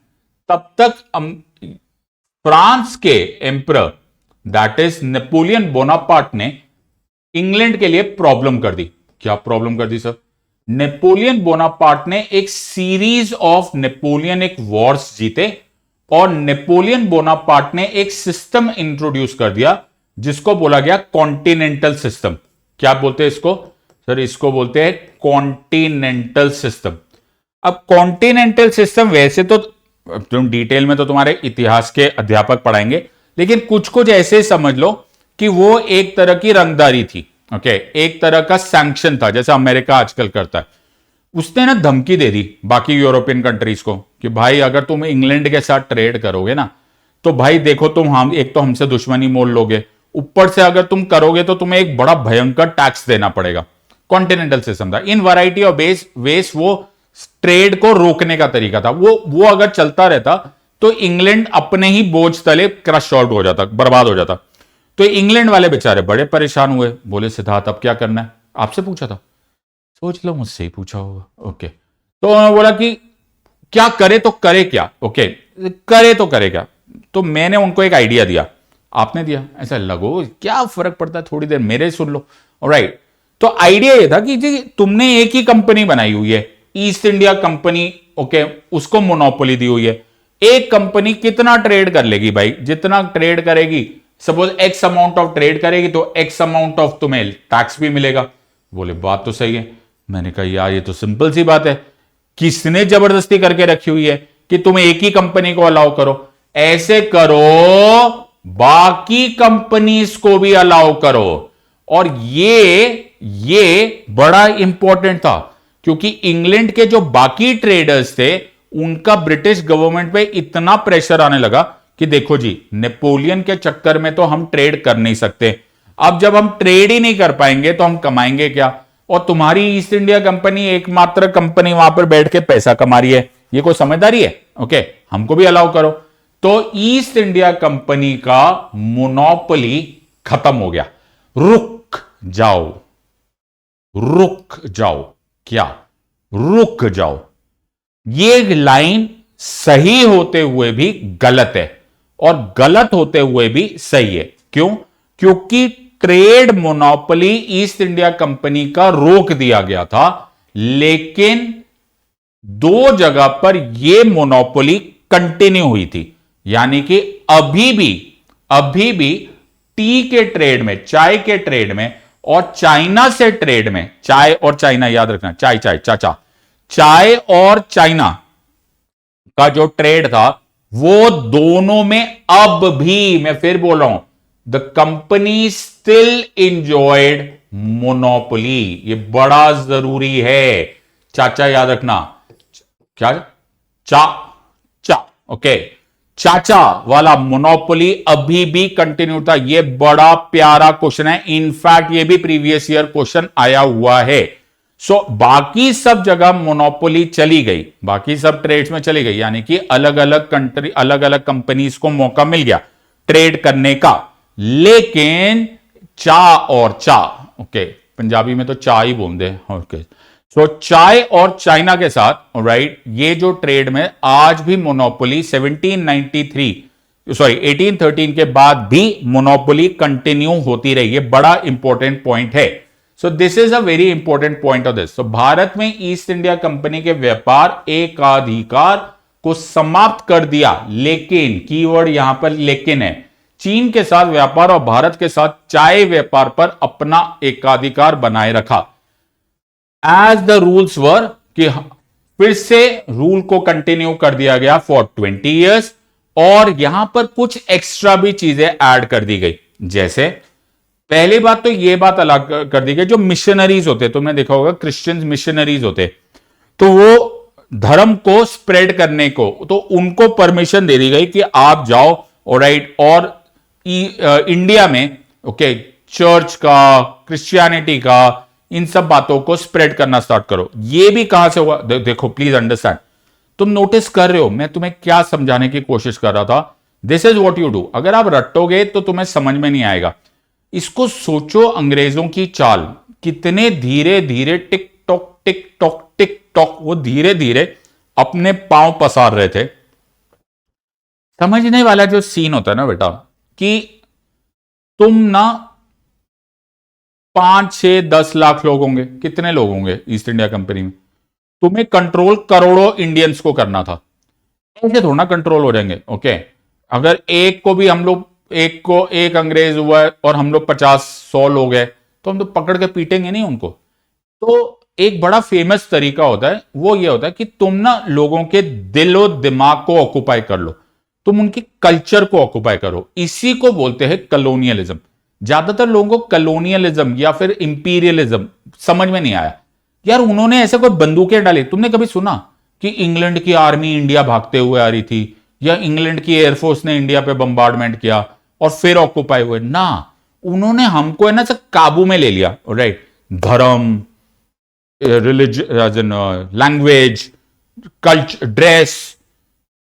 तब तक फ्रांस के emperor that is Napoleon Bonaparte ने इंग्लैंड के लिए प्रॉब्लम कर दी। क्या प्रॉब्लम कर दी सर? नेपोलियन बोनापार्ट ने एक सीरीज ऑफ नेपोलियनिक वॉर्स जीते और नेपोलियन बोनापार्ट ने एक सिस्टम इंट्रोड्यूस कर दिया जिसको बोला गया कॉन्टिनेंटल सिस्टम। क्या बोलते हैं इसको सर? इसको बोलते हैं कॉन्टिनेंटल सिस्टम। अब कॉन्टिनेंटल सिस्टम वैसे तो तुम डिटेल में तो तुम्हारे इतिहास के अध्यापक पढ़ाएंगे, लेकिन कुछ कुछ ऐसे समझ लो कि वो एक तरह की रंगदारी थी। ओके, एक तरह का सैंक्शन था जैसा अमेरिका आजकल करता है। उसने ना धमकी दे दी बाकी यूरोपियन कंट्रीज को कि भाई अगर तुम इंग्लैंड के साथ ट्रेड करोगे ना तो भाई देखो तुम हम एक तो हमसे दुश्मनी मोल लोगे, ऊपर से अगर तुम करोगे तो तुम्हें एक बड़ा भयंकर टैक्स देना पड़ेगा। कॉन्टिनेंटल सिस्टम था। इन वैरायटी ऑफ वेस वो ट्रेड को रोकने का तरीका था। वो अगर चलता रहता तो इंग्लैंड अपने ही बोझ तले क्रश आउट हो जाता, बर्बाद हो जाता। तो इंग्लैंड वाले बेचारे बड़े परेशान हुए। बोले सिद्धार्थ अब क्या करना है? आपसे पूछा था? सोच लो मुझसे ही पूछा होगा। ओके, तो उन्होंने बोला कि क्या करे तो करे क्या? ओके, करे तो करे क्या? तो मैंने उनको एक आइडिया दिया, आपने दिया, ऐसा लगो क्या फर्क पड़ता है, थोड़ी देर मेरे सुन लो। ऑलराइट, तो आइडिया ये था कि जी तुमने एक ही कंपनी बनाई हुई है, ईस्ट इंडिया कंपनी। ओके, उसको मोनोपोली दी हुई है। एक कंपनी कितना ट्रेड कर लेगी भाई? जितना ट्रेड करेगी, suppose x amount of trade करेगी तो एक्स अमाउंट ऑफ तुम्हें टैक्स भी मिलेगा। बोले बात तो सही है। मैंने कहा यार ये तो सिंपल सी बात है, किसने जबरदस्ती करके रखी हुई है कि तुम एक ही कंपनी को अलाउ करो? ऐसे करो बाकी कंपनीज को भी अलाउ करो। और ये बड़ा इंपॉर्टेंट था क्योंकि इंग्लैंड के जो बाकी ट्रेडर्स थे उनका ब्रिटिश गवर्नमेंट पे इतना प्रेशर आने लगा कि देखो जी नेपोलियन के चक्कर में तो हम ट्रेड कर नहीं सकते, अब जब हम ट्रेड ही नहीं कर पाएंगे तो हम कमाएंगे क्या? और तुम्हारी ईस्ट इंडिया कंपनी एकमात्र कंपनी वहां पर बैठ के पैसा कमा रही है, ये कोई समझदारी है? ओके, हमको भी अलाउ करो। तो ईस्ट इंडिया कंपनी का मोनोपोली खत्म हो गया। रुक जाओ, रुक जाओ। क्या रुक जाओ? ये लाइन सही होते हुए भी गलत है और गलत होते हुए भी सही है। क्यों? क्योंकि trade monopoly east India Company का रोक दिया गया था, लेकिन दो जगह पर यह मोनोपोली कंटिन्यू हुई थी। यानी कि अभी भी टी के ट्रेड में, चाय के ट्रेड में और चाइना से ट्रेड में, चाय और चाइना याद रखना, चाय और चाइना का जो ट्रेड था वो दोनों में अब भी, मैं फिर बोल रहा हूं, the company still enjoyed monopoly. ये बड़ा जरूरी है, चाचा याद रखना। क्या? ओके, चाचा वाला मोनोपोली अभी भी कंटिन्यू था। ये बड़ा प्यारा क्वेश्चन है, इनफैक्ट ये भी प्रीवियस ईयर क्वेश्चन आया हुआ है। बाकी सब जगह मोनोपोली चली गई, बाकी सब ट्रेड्स में चली गई, यानी कि अलग अलग कंट्री, अलग अलग कंपनीज को मौका मिल गया ट्रेड करने का। लेकिन ओके, पंजाबी में तो चाय ही बोलते हैं। ओके, चाय और चाइना के साथ, राइट, ये जो ट्रेड में आज भी मोनोपोली 1813 के बाद भी मोनोपोली कंटिन्यू होती रही है। बड़ा इंपॉर्टेंट पॉइंट है। सो this is a very important point of this. Bharat में ईस्ट इंडिया कंपनी के व्यापार एकाधिकार को समाप्त कर दिया। लेकिन कीवर्ड यहां पर लेकिन है, चीन के साथ व्यापार और भारत के साथ चाय व्यापार पर अपना एकाधिकार बनाए रखा। एज द रूल्स वर, कि फिर से रूल को कंटिन्यू कर दिया गया फॉर 20 ईयर्स, और यहां पर कुछ एक्स्ट्रा भी चीजें ऐड कर दी गई। जैसे पहली बात तो यह बात अलग कर दी गई, जो मिशनरीज होते, तुमने देखा होगा क्रिश्चियन मिशनरीज होते, तो वो धर्म को स्प्रेड करने को, तो उनको परमिशन दे दी गई कि आप जाओ, ऑलराइट, और इंडिया में ओके चर्च का, क्रिश्चियनिटी का, इन सब बातों को स्प्रेड करना स्टार्ट करो। ये भी कहां से हुआ, देखो प्लीज अंडरस्टैंड, तुम नोटिस कर रहे हो मैं तुम्हें क्या समझाने की कोशिश कर रहा था। This is what you do. अगर आप रटोगे तो तुम्हें समझ में नहीं आएगा। इसको सोचो, अंग्रेजों की चाल कितने धीरे धीरे tick tock tick tock tick tock, वो धीरे धीरे अपने पांव पसार रहे थे। समझने वाला जो सीन होता है ना बेटा, कि तुम ना 5, 6, 10 लाख लोग होंगे, कितने लोग होंगे ईस्ट इंडिया कंपनी में, तुम्हें कंट्रोल करोड़ों इंडियंस को करना था। ऐसे थोड़ा कंट्रोल हो जाएंगे। ओके, अगर एक को भी हम लोग, एक अंग्रेज हुआ है और हम लोग 50-100 लोग हैं, तो हम तो पकड़ के पीटेंगे नहीं उनको। तो एक बड़ा फेमस तरीका होता है, वो ये होता है कि तुम ना लोगों के दिलो दिमाग को ऑक्युपाई कर लो, तुम उनके कल्चर को ऑक्युपाई करो। इसी को बोलते हैं कलोनियलिज्म। ज्यादातर लोगों को कलोनियलिज्म या फिर इंपीरियलिज्म समझ में नहीं आया। यार उन्होंने ऐसे कोई बंदूकें डाली, तुमने कभी सुना कि इंग्लैंड की आर्मी इंडिया भागते हुए आ रही थी, या इंग्लैंड की एयरफोर्स ने इंडिया पे बम्बार्डमेंट किया और फिर ऑक्युपाई हुए? ना, उन्होंने हमको है ना सब काबू में ले लिया। राइट, धर्म, religion, language, culture, dress,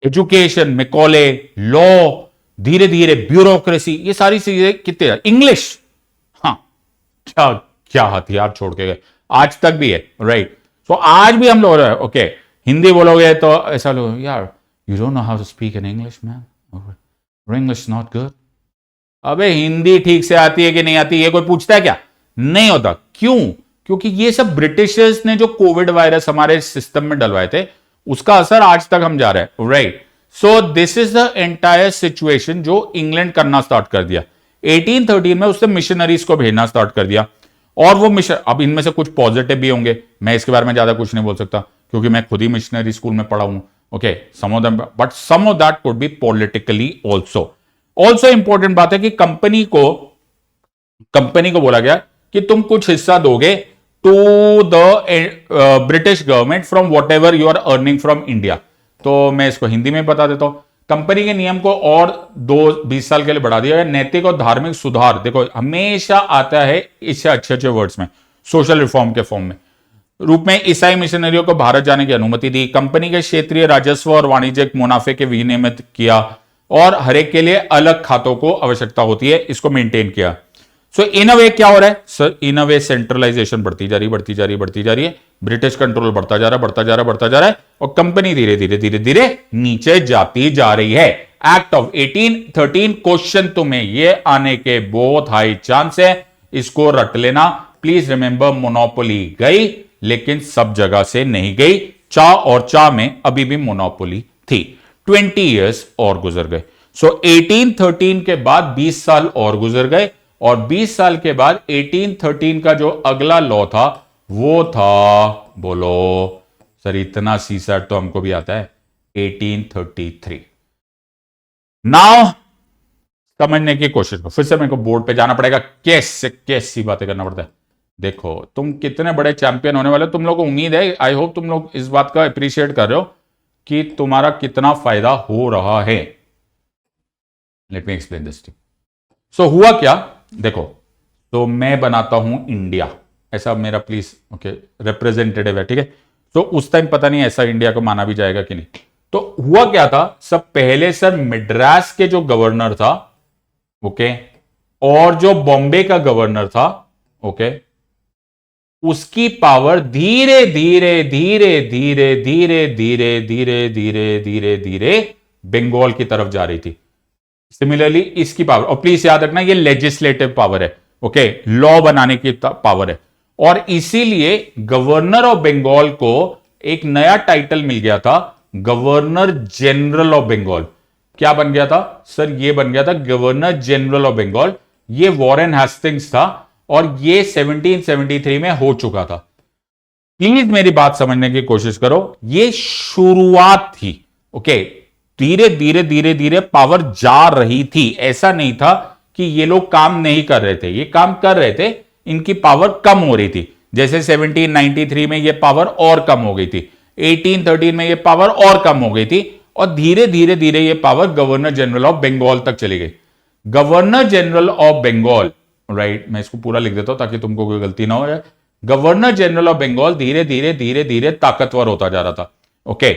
education, Macaulay, law, धीरे धीरे ब्यूरोक्रेसी, ये सारी चीजें कितने, इंग्लिश, हाँ, क्या क्या हथियार छोड़ के गए, आज तक भी है। राइट, तो आज भी हम लोग ओके हिंदी बोलोगे तो ऐसा लोग, यार you don't know how to speak in English man, English not good. अबे हिंदी ठीक से आती है कि नहीं आती, ये कोई पूछता है क्या? नहीं होता। क्यों? क्योंकि ये सब ब्रिटिशर्स ने जो कोविड वायरस हमारे सिस्टम में डलवाए थे, उसका असर आज तक हम जा रहे हैं। Right, so this is the entire situation जो इंग्लैंड करना स्टार्ट कर दिया 1813 में। उसने मिशनरीज को भेजना स्टार्ट कर दिया, और वो मिशन, अब इनमें से कुछ पॉजिटिव भी होंगे, मैं इसके बारे में ज्यादा कुछ नहीं बोल सकता क्योंकि मैं खुद ही मिशनरी स्कूल में पढ़ा हूं। Okay, some of them, but some of that could be politically also important बात है कि कंपनी को बोला गया कि तुम कुछ हिस्सा दोगे to the British government from whatever you are earning from India. तो मैं इसको हिंदी में बता देता हूं। कंपनी के नियम को और 20 साल के लिए बढ़ा दिया गया। नैतिक और धार्मिक सुधार, देखो हमेशा आता है इससे अच्छे वर्ड्स में, सोशल रिफॉर्म के फॉर्म में रूप में ईसाई मिशनरियों को भारत जाने की अनुमति दी। कंपनी के क्षेत्रीय राजस्व और वाणिज्यिक मुनाफे के विनियमित किया, और हर एक के लिए अलग खातों को आवश्यकता होती है, इसको मेंटेन किया। सो इन अ वे क्या हो रहा है सर, इन अ वे सेंट्रलाइजेशन बढ़ती जा रही है, ब्रिटिश कंट्रोल बढ़ता जा रहा है, और कंपनी धीरे धीरे नीचे जाती जा रही है। एक्ट ऑफ 1813 क्वेश्चन तुम्हें ये आने के बहुत हाई चांस है, इसको रट लेना प्लीज। रिमेंबर, मोनोपोली गई लेकिन सब जगह से नहीं गई। चा में अभी भी मोनोपोली थी। 20 ईयर्स और गुजर गए। सो 1813 के बाद 20 साल और गुजर गए, और 20 साल के बाद 1813 का जो अगला लॉ था वो था, बोलो सर, इतना सीसेट तो हमको भी आता है, 1833। नाउ समझने की कोशिश करो, फिर से मेरे को बोर्ड पे जाना पड़ेगा, कैसी बातें करना पड़ता है। देखो तुम कितने बड़े चैंपियन होने वाले, तुम लोगों को उम्मीद है, आई होप तुम लोग इस बात का अप्रिशिएट कर रहे हो कि तुम्हारा कितना फायदा हो रहा है। Let me explain this to. So हुआ क्या, देखो, तो मैं बनाता हूं इंडिया, ऐसा मेरा प्लीज ओके रिप्रेजेंटेटिव है, ठीक है। तो उस टाइम पता नहीं ऐसा इंडिया को माना भी जाएगा कि नहीं। तो हुआ क्या था, सब पहले सर मद्रास के जो गवर्नर था, ओके, और जो बॉम्बे का गवर्नर था, ओके, उसकी पावर धीरे धीरे बंगाल की तरफ जा रही थी। सिमिलरली इसकी पावर, और प्लीज याद रखना ये लेजिस्लेटिव पावर है, ओके, लॉ बनाने की पावर है। और इसीलिए गवर्नर ऑफ बंगाल को एक नया टाइटल मिल गया था, गवर्नर जनरल ऑफ बंगाल। क्या बन गया था सर? ये बन गया था गवर्नर जनरल ऑफ बंगाल। ये वॉरेन हेस्टिंग्स था और ये 1773 में हो चुका था। प्लीज मेरी बात समझने की कोशिश करो, ये शुरुआत थी। ओके, धीरे धीरे धीरे धीरे पावर जा रही थी। ऐसा नहीं था कि ये लोग काम नहीं कर रहे थे, ये काम कर रहे थे, इनकी पावर कम हो रही थी। जैसे 1793 में ये पावर और कम हो गई थी, 1813 में ये पावर और कम हो गई थी, और धीरे धीरे धीरे ये power governor general of Bengal तक चली गई। Governor general of Bengal, right, मैं इसको पूरा लिख देता हूं ताकि तुमको कोई गलती ना हो जाए। गवर्नर जनरल ऑफ बंगाल धीरे धीरे धीरे धीरे ताकतवर होता जा रहा था। ओके,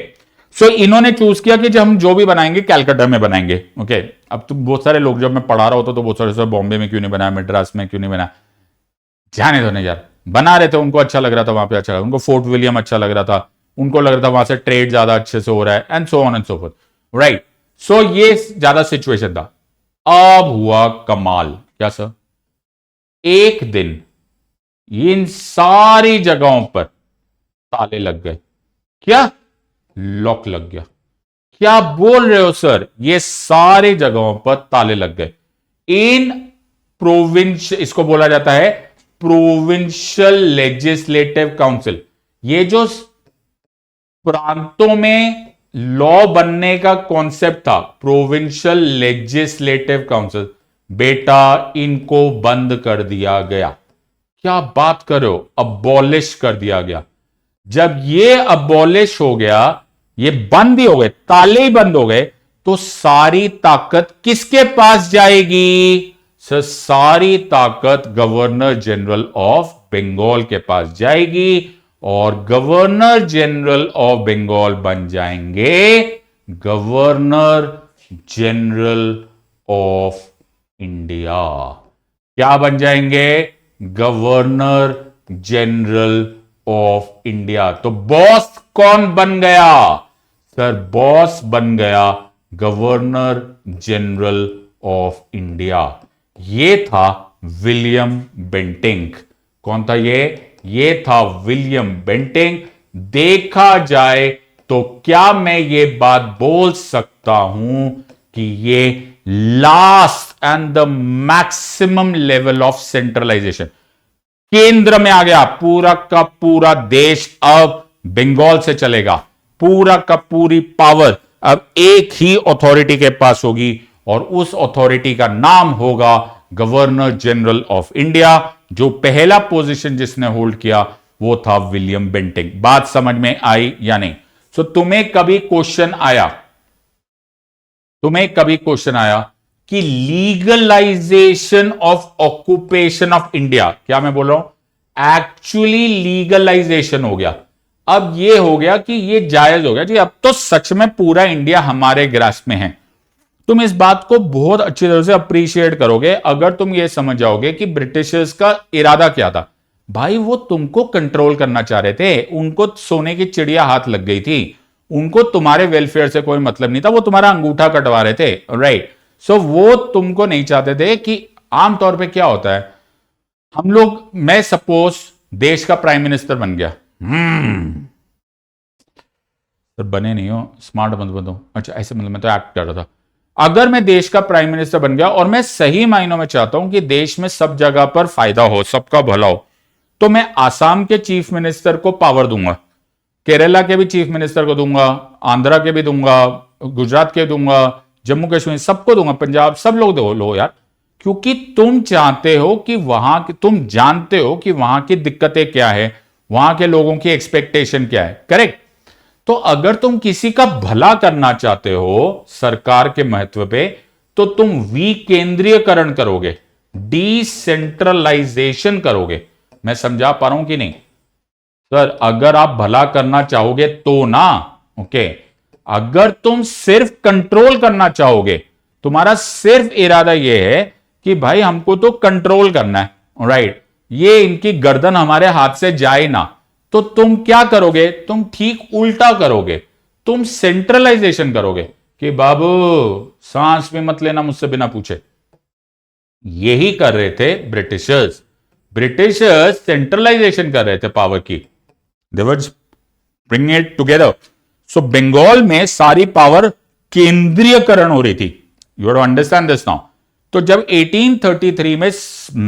सो इन्होंने चूज किया कि जब हम जो भी बनाएंगे कैलकाटा में बनाएंगे। ओके, अब तो बहुत सारे लोग, जब मैं पढ़ा रहा होता तो बहुत सारे सर बॉम्बे में क्यों नहीं बनाया, मद्रास में क्यों नहीं बनाया, जाने दो नहीं यार, बना रहे थे, उनको अच्छा लग रहा था, वहां पे अच्छा लगा, उनको फोर्ट विलियम अच्छा लग रहा था, उनको लग रहा था वहां से ट्रेड ज्यादा अच्छे से हो रहा है, and so on and so forth, right. So ये ज्यादा सिचुएशन था। अब हुआ कमाल। क्या सर? एक दिन इन सारी जगहों पर ताले लग गए। क्या? लॉक लग गया। क्या बोल रहे हो सर? ये सारी जगहों पर ताले लग गए। इन प्रोविंस, इसको बोला जाता है प्रोविंशियल लेजिस्लेटिव काउंसिल। ये जो प्रांतों में लॉ बनने का कॉन्सेप्ट था, प्रोविंशियल लेजिस्लेटिव काउंसिल, बेटा इनको बंद कर दिया गया। क्या बात कर रहे हो? अबॉलिश कर दिया गया। जब ये अबॉलिश हो गया, ये बंद ही हो गए, ताले ही बंद हो गए, तो सारी ताकत किसके पास जाएगी सर? सारी ताकत गवर्नर जनरल ऑफ बंगाल के पास जाएगी, और गवर्नर जनरल ऑफ बंगाल बन जाएंगे गवर्नर जनरल ऑफ इंडिया। क्या बन जाएंगे? Governor general of India. तो बॉस कौन बन गया सर? बॉस बन गया गवर्नर जनरल ऑफ इंडिया। ये था विलियम बेंटिंक। कौन था ये था विलियम बेंटिंक। देखा जाए तो क्या मैं ये बात बोल सकता हूं कि ये last and the maximum level of centralisation केंद्र में आ गया। पूरा का पूरा देश अब बंगाल से चलेगा। पूरा का पूरी पावर अब एक ही अथॉरिटी के पास होगी, और उस अथॉरिटी का नाम होगा गवर्नर जनरल ऑफ इंडिया। जो पहला पोजीशन जिसने होल्ड किया वो था विलियम बेंटिंक। बात समझ में आई या नहीं? सो तुम्हें कभी क्वेश्चन आया कि legalisation of occupation of India, क्या मैं बोल रहा हूं? एक्चुअली लीगलाइजेशन हो गया। अब ये हो गया कि ये जायज हो गया जी, अब तो सच में पूरा इंडिया हमारे ग्रास्प में है। तुम इस बात को बहुत अच्छी तरह से अप्रिशिएट करोगे अगर तुम ये समझ जाओगे कि ब्रिटिशर्स का इरादा क्या था। भाई वो तुमको कंट्रोल करना चाह रहे थे, उनको सोने की चिड़िया हाथ लग गई थी, उनको तुम्हारे वेलफेयर से कोई मतलब नहीं था, वो तुम्हारा अंगूठा कटवा रहे थे, राइट। सो वो तुमको नहीं चाहते थे कि आमतौर पे क्या होता है, हम लोग, मैं सपोज देश का प्राइम मिनिस्टर बन गया, तो बने नहीं हो, स्मार्ट मत बनो, अच्छा ऐसे, मतलब मैं तो एक्ट कर रहा था। अगर मैं देश का प्राइम मिनिस्टर बन गया और मैं सही मायनों में चाहता हूं कि देश में सब जगह पर फायदा हो, सबका भला हो, तो मैं आसाम के चीफ मिनिस्टर को पावर दूंगा, केरला के भी चीफ मिनिस्टर को दूंगा, आंध्रा के भी दूंगा, गुजरात के दूंगा, जम्मू कश्मीर सबको दूंगा, पंजाब, सब लोग दो लो यार, क्योंकि तुम चाहते हो कि वहां, तुम जानते हो कि वहां की दिक्कतें क्या है, वहां के लोगों की एक्सपेक्टेशन क्या है, करेक्ट। तो अगर तुम किसी का भला करना चाहते हो सरकार के महत्व पे, तो तुम विकेंद्रीयकरण करोगे, डिसेंट्रलाइजेशन करोगे। मैं समझा पा रहा हूं कि नहीं सर? अगर आप भला करना चाहोगे तो ना, ओके। अगर तुम सिर्फ कंट्रोल करना चाहोगे, तुम्हारा सिर्फ इरादा यह है कि भाई हमको तो कंट्रोल करना है, राइट, ये इनकी गर्दन हमारे हाथ से जाए ना, तो तुम क्या करोगे? तुम ठीक उल्टा करोगे, तुम सेंट्रलाइजेशन करोगे कि बाबू सांस भी मत लेना मुझसे बिना पूछे। यही कर रहे थे ब्रिटिशर्स। ब्रिटिशर्स सेंट्रलाइजेशन कर रहे थे पावर की, they were bringing it together. So Bengal में सारी पावर केंद्रीयकरण हो रही थी। You have to understand this now. तो जब 1833 में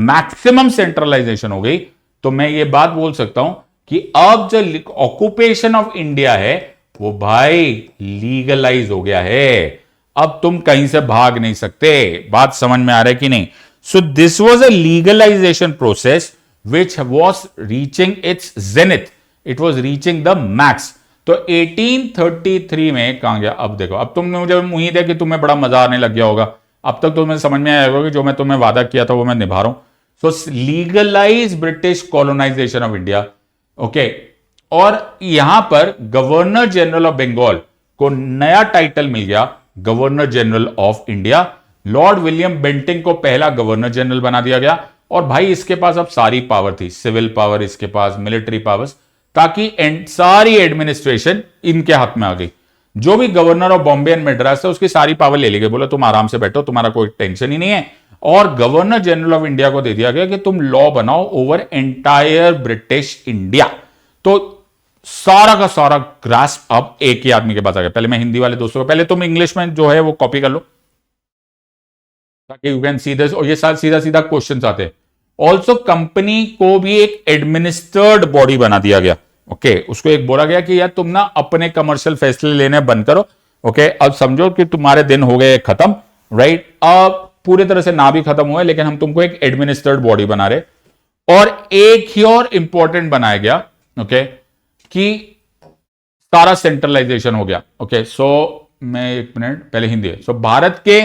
मैक्सिमम सेंट्रलाइजेशन हो गई, तो मैं ये बात बोल सकता हूं कि अब जो ऑक्यूपेशन ऑफ इंडिया है वो भाई लीगलाइज हो गया है। अब तुम कहीं से भाग नहीं सकते। बात समझ में आ रहा है कि नहीं? So this was a legalisation process which was reaching it's zenith, it was reaching the max. तो 1833 में कहां गया? अब देखो, अब तुमने, मुझे उम्मीद है कि तुम्हें बड़ा मजा आने लग गया होगा। अब तक तुम्हें समझ में आया होगा कि जो मैं तुम्हें वादा किया था वो मैं निभा रहा हूं। So legalise British colonisation of India. Okay, और यहां पर गवर्नर जनरल ऑफ बंगाल को नया टाइटल मिल गया, governor general of India. Lord William Bentinck को पहला गवर्नर जनरल बना दिया गया। और भाई इसके पास अब सारी पावर थी, सिविल पावर, इसके पास मिलिट्री पावर्स, ताकि सारी एडमिनिस्ट्रेशन इनके हाथ में आ गई। जो भी governor of Bombay and Madras है उसकी सारी पावर ले ली गई। बोला तुम आराम से बैठो, तुम्हारा कोई टेंशन ही नहीं है। और गवर्नर जनरल ऑफ इंडिया को दे दिया गया कि तुम लॉ बनाओ ओवर एंटायर ब्रिटिश इंडिया। तो सारा का सारा ग्रास्प अब एक ही आदमी के पास आ गया। पहले मैं हिंदी वाले दोस्तों को, पहले तुम इंग्लिश में जो है वो कॉपी कर लो ताकि यू कैन सी दिस। और ये सीधा सीधा क्वेश्चन आते हैं। ऑल्सो कंपनी को भी एक एडमिनिस्टर्ड बॉडी बना दिया गया। ओके, उसको एक बोला गया कि यार तुम ना अपने कमर्शियल फैसले लेने बंद करो। ओके, अब समझो कि तुम्हारे दिन हो गए खत्म, राइट? अब पूरी तरह से ना भी खत्म हुए, लेकिन हम तुमको एक एडमिनिस्टर्ड बॉडी बना रहे। और एक ही और इंपॉर्टेंट बनाया गया, ओके, कि सारा सेंट्रलाइजेशन हो गया। ओके, सो मैं एक मिनट पहले हिंदी है। सो भारत के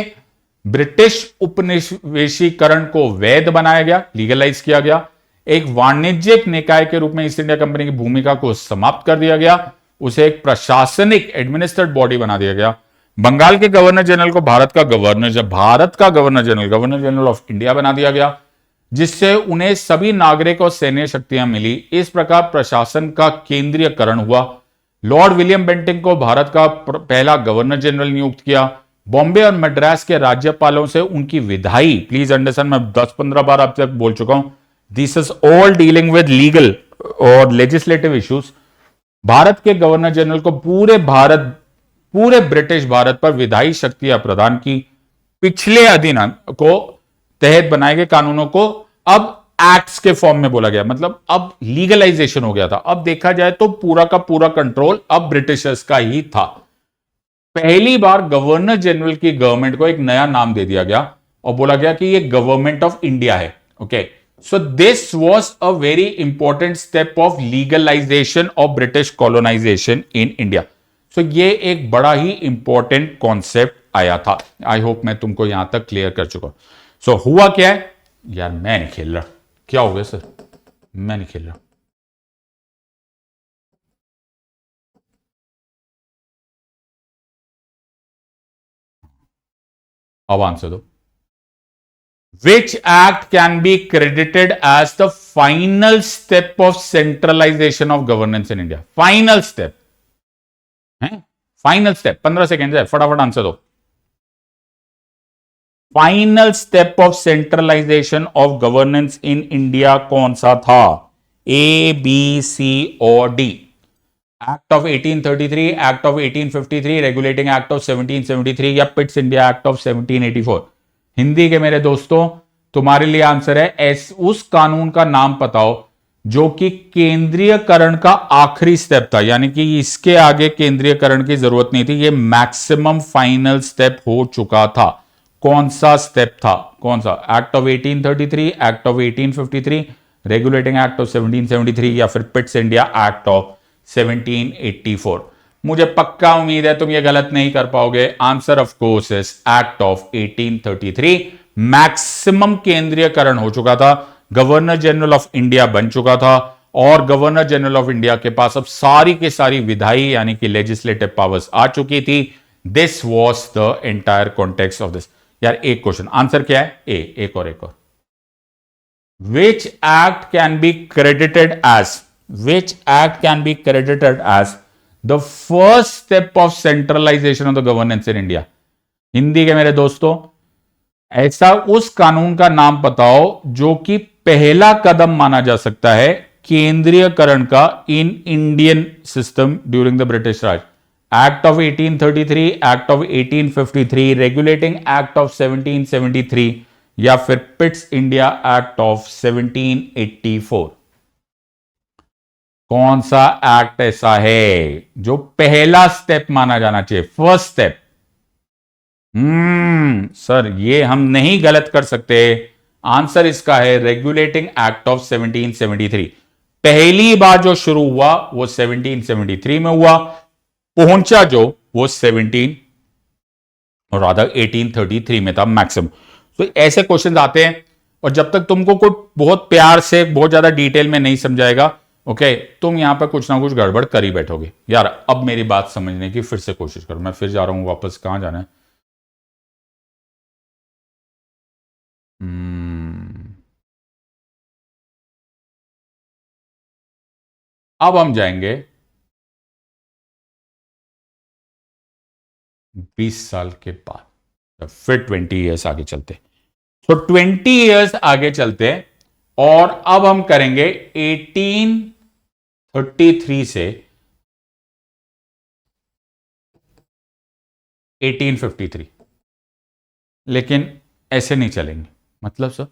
ब्रिटिश उपनिवेशीकरण को वैध बनाया गया, लीगलाइज किया गया। एक वाणिज्यिक निकाय के रूप में ईस्ट इंडिया कंपनी की भूमिका को समाप्त कर दिया गया। उसे एक प्रशासनिक एडमिनिस्ट्रेट बॉडी बना दिया गया। बंगाल के गवर्नर जनरल को भारत का गवर्नर जनरल ऑफ इंडिया बना दिया गया, जिससे उन्हें सभी नागरिक और सैन्य शक्तियां मिली। इस प्रकार प्रशासन का केंद्रीयकरण हुआ। लॉर्ड विलियम बेंटिंग को भारत का पहला गवर्नर जनरल नियुक्त किया। बॉम्बे और मद्रास के राज्यपालों से उनकी विधाई, प्लीज अंडरस्टैंड, मैं 10-15 बार आप तक बोल चुका हूं, this is all dealing with legal और लेजिस्लेटिव इश्यूज। भारत के गवर्नर जनरल को पूरे ब्रिटिश भारत पर विधायी शक्तियां प्रदान की। पिछले अधिनियम को तहत बनाए गए कानूनों को अब एक्ट्स के फॉर्म में बोला गया, मतलब अब लीगलाइजेशन हो गया था। अब देखा जाए तो पूरा का पूरा कंट्रोल अब ब्रिटिशर्स का ही था। पहली बार गवर्नर जनरल की गवर्नमेंट को एक नया नाम दे दिया गया और बोला गया कि ये गवर्नमेंट ऑफ इंडिया है। Okay, so this was a very important step of legalisation of British colonisation in India. So ये एक बड़ा ही इंपॉर्टेंट कॉन्सेप्ट आया था। आई होप मैं तुमको यहां तक क्लियर कर चुका हूं। सो हुआ क्या है यार, मैं नहीं खेल रहा। क्या हो गया सर? मैं नहीं खेल रहा। अब आंसर दो। Which act can be credited as the final step of centralization of governance in India? Final step है, फाइनल स्टेप। 15 सेकेंड है, फटाफट आंसर दो। Final step of centralisation of governance in India कौन सा था? ए, बी, सी और D? Act of 1833, act of 1853, regulating act of 1773 या Pitt's India act of 1784? Hindi के मेरे दोस्तों, तुम्हारे लिए आंसर है उस कानून का नाम बताओ जो कि केंद्रीयकरण का आखिरी स्टेप था, यानी कि इसके आगे केंद्रीयकरण की जरूरत नहीं थी, ये मैक्सिमम फाइनल स्टेप हो चुका था। कौन सा स्टेप था? कौन सा? Act of 1833, act of 1853, regulating act of 1773 या फिर पिट्स इंडिया एक्ट ऑफ 1784? मुझे पक्का उम्मीद है तुम ये गलत नहीं कर पाओगे। Answer of course is act of 1833। Maximum केंद्रीयकरण हो चुका था, गवर्नर जनरल ऑफ इंडिया बन चुका था और गवर्नर जनरल ऑफ इंडिया के पास अब सारी की सारी विधायी यानी कि लेजिस्लेटिव पावर्स आ चुकी थी। This was the entire context of this. यार एक क्वेश्चन, आंसर क्या है? ए, एक और which act can be credited as the first step of centralisation of the governance in India? Hindi के मेरे दोस्तों, ऐसा उस कानून का नाम बताओ जो कि पहला कदम माना जा सकता है केंद्रीयकरण का in Indian system during the British Raj. Act of 1833, act of 1853, regulating act of 1773 या फिर पिट्स इंडिया एक्ट ऑफ 1784? कौन सा एक्ट ऐसा है जो पहला स्टेप माना जाना चाहिए, फर्स्ट स्टेप? सर ये हम नहीं गलत कर सकते। आंसर इसका है रेगुलेटिंग एक्ट ऑफ 1773। पहली बार जो शुरू हुआ वो 1773 में हुआ, पहुंचा जो वो 1833 में था मैक्सिमम। तो ऐसे क्वेश्चन आते हैं, और जब तक तुमको कोई बहुत प्यार से बहुत ज्यादा डिटेल में नहीं समझाएगा, ओके, तुम यहां पर कुछ ना कुछ गड़बड़ कर ही बैठोगे। यार अब मेरी बात समझने की फिर से कोशिश करो। मैं फिर जा रहा हूं वापस, कहां जाना है? अब हम जाएंगे 20 साल के बाद, तो फिर 20 इयर्स आगे चलते। तो 20 इयर्स आगे चलते और अब हम करेंगे 1833 से 1853। लेकिन ऐसे नहीं चलेंगे, मतलब सर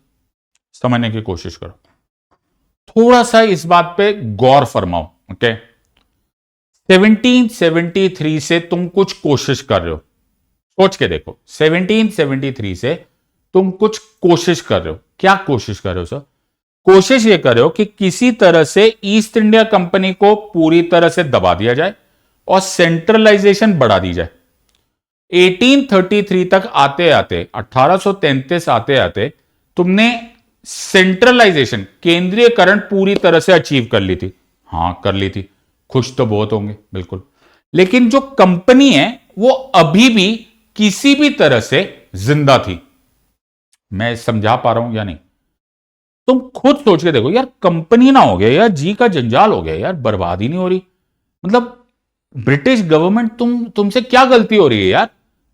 समझने की कोशिश करो, थोड़ा सा इस बात पे गौर फरमाओ। ओके, 1773 से तुम कुछ कोशिश कर रहे हो, सोच के देखो। 1773 से तुम कुछ कोशिश कर रहे हो। क्या कोशिश कर रहे हो सर? कोशिश ये कर रहे हो कि किसी तरह से ईस्ट इंडिया कंपनी को पूरी तरह से दबा दिया जाए और सेंट्रलाइजेशन बढ़ा दी जाए। 1833 तक आते आते, 1833 आते आते तुमने सेंट्रलाइजेशन, केंद्रीयकरण पूरी तरह से अचीव कर ली थी। हां कर ली थी, खुश तो बहुत होंगे, बिल्कुल। लेकिन जो कंपनी है वो अभी भी किसी भी तरह से जिंदा थी। मैं समझा पा रहा हूं या नहीं? तुम खुद सोच के देखो यार, कंपनी ना हो गया यार, जी का जंजाल हो गया यार, बर्बाद ही नहीं हो रही। मतलब ब्रिटिश गवर्नमेंट तुमसे क्या गलती हो रही है यार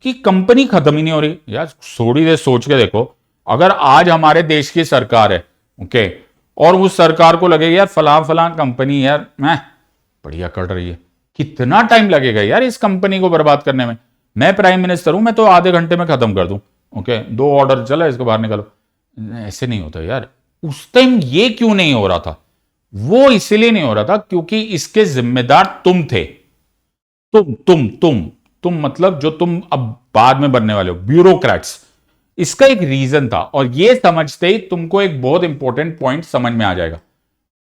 कि कंपनी खत्म ही नहीं हो रही? यार थोड़ी देर सोच के देखो, अगर आज हमारे देश की सरकार है, ओके, और उस सरकार को लगेगा यार फलां फलां कंपनी यार मैं बढ़िया कर रही है, कितना टाइम लगेगा यार इस कंपनी को बर्बाद करने में? मैं प्राइम मिनिस्टर हूं, मैं तो आधे घंटे में खत्म कर दूं। ओके, 2 ऑर्डर चला, इसको बाहर निकालो। ऐसे नहीं होता यार। उस टाइम ये क्यों नहीं हो रहा था? वो इसलिए नहीं हो रहा था क्योंकि इसके जिम्मेदार तुम थे। तुम मतलब जो तुम अब बाद में बनने वाले हो, ब्यूरोक्रेट्स। इसका एक रीजन था, और ये समझते ही तुमको एक बहुत इंपॉर्टेंट पॉइंट समझ में आ जाएगा।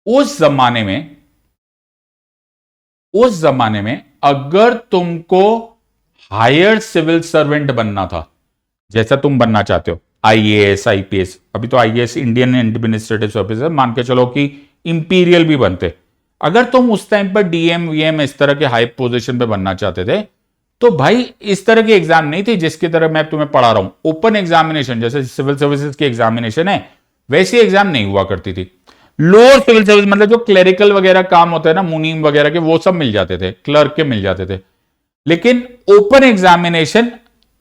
उस जमाने में अगर तुमको हायर सिविल सर्वेंट बनना था, जैसा तुम बनना चाहते हो, आईएएस, आईपीएस, अभी तो आईएएस इंडियन एडमिनिस्ट्रेटिव ऑफिसर, मान के चलो कि इंपीरियल भी बनते। अगर तुम उस टाइम पर डीएम वीएम इस तरह के हाई पोजीशन पे बनना चाहते थे, तो भाई इस तरह की एग्जाम नहीं थी जिसकी तरह मैं तुम्हें पढ़ा रहा हूं। ओपन एग्जामिनेशन, जैसे सिविल सर्विसेज की एग्जामिनेशन है, वैसी एग्जाम नहीं हुआ करती थी। लोअर सिविल सर्विस मतलब जो क्लेरिकल वगैरह काम होता है ना, मुनीम वगैरह के, वो सब मिल जाते थे, क्लर्क के मिल जाते थे। लेकिन open examination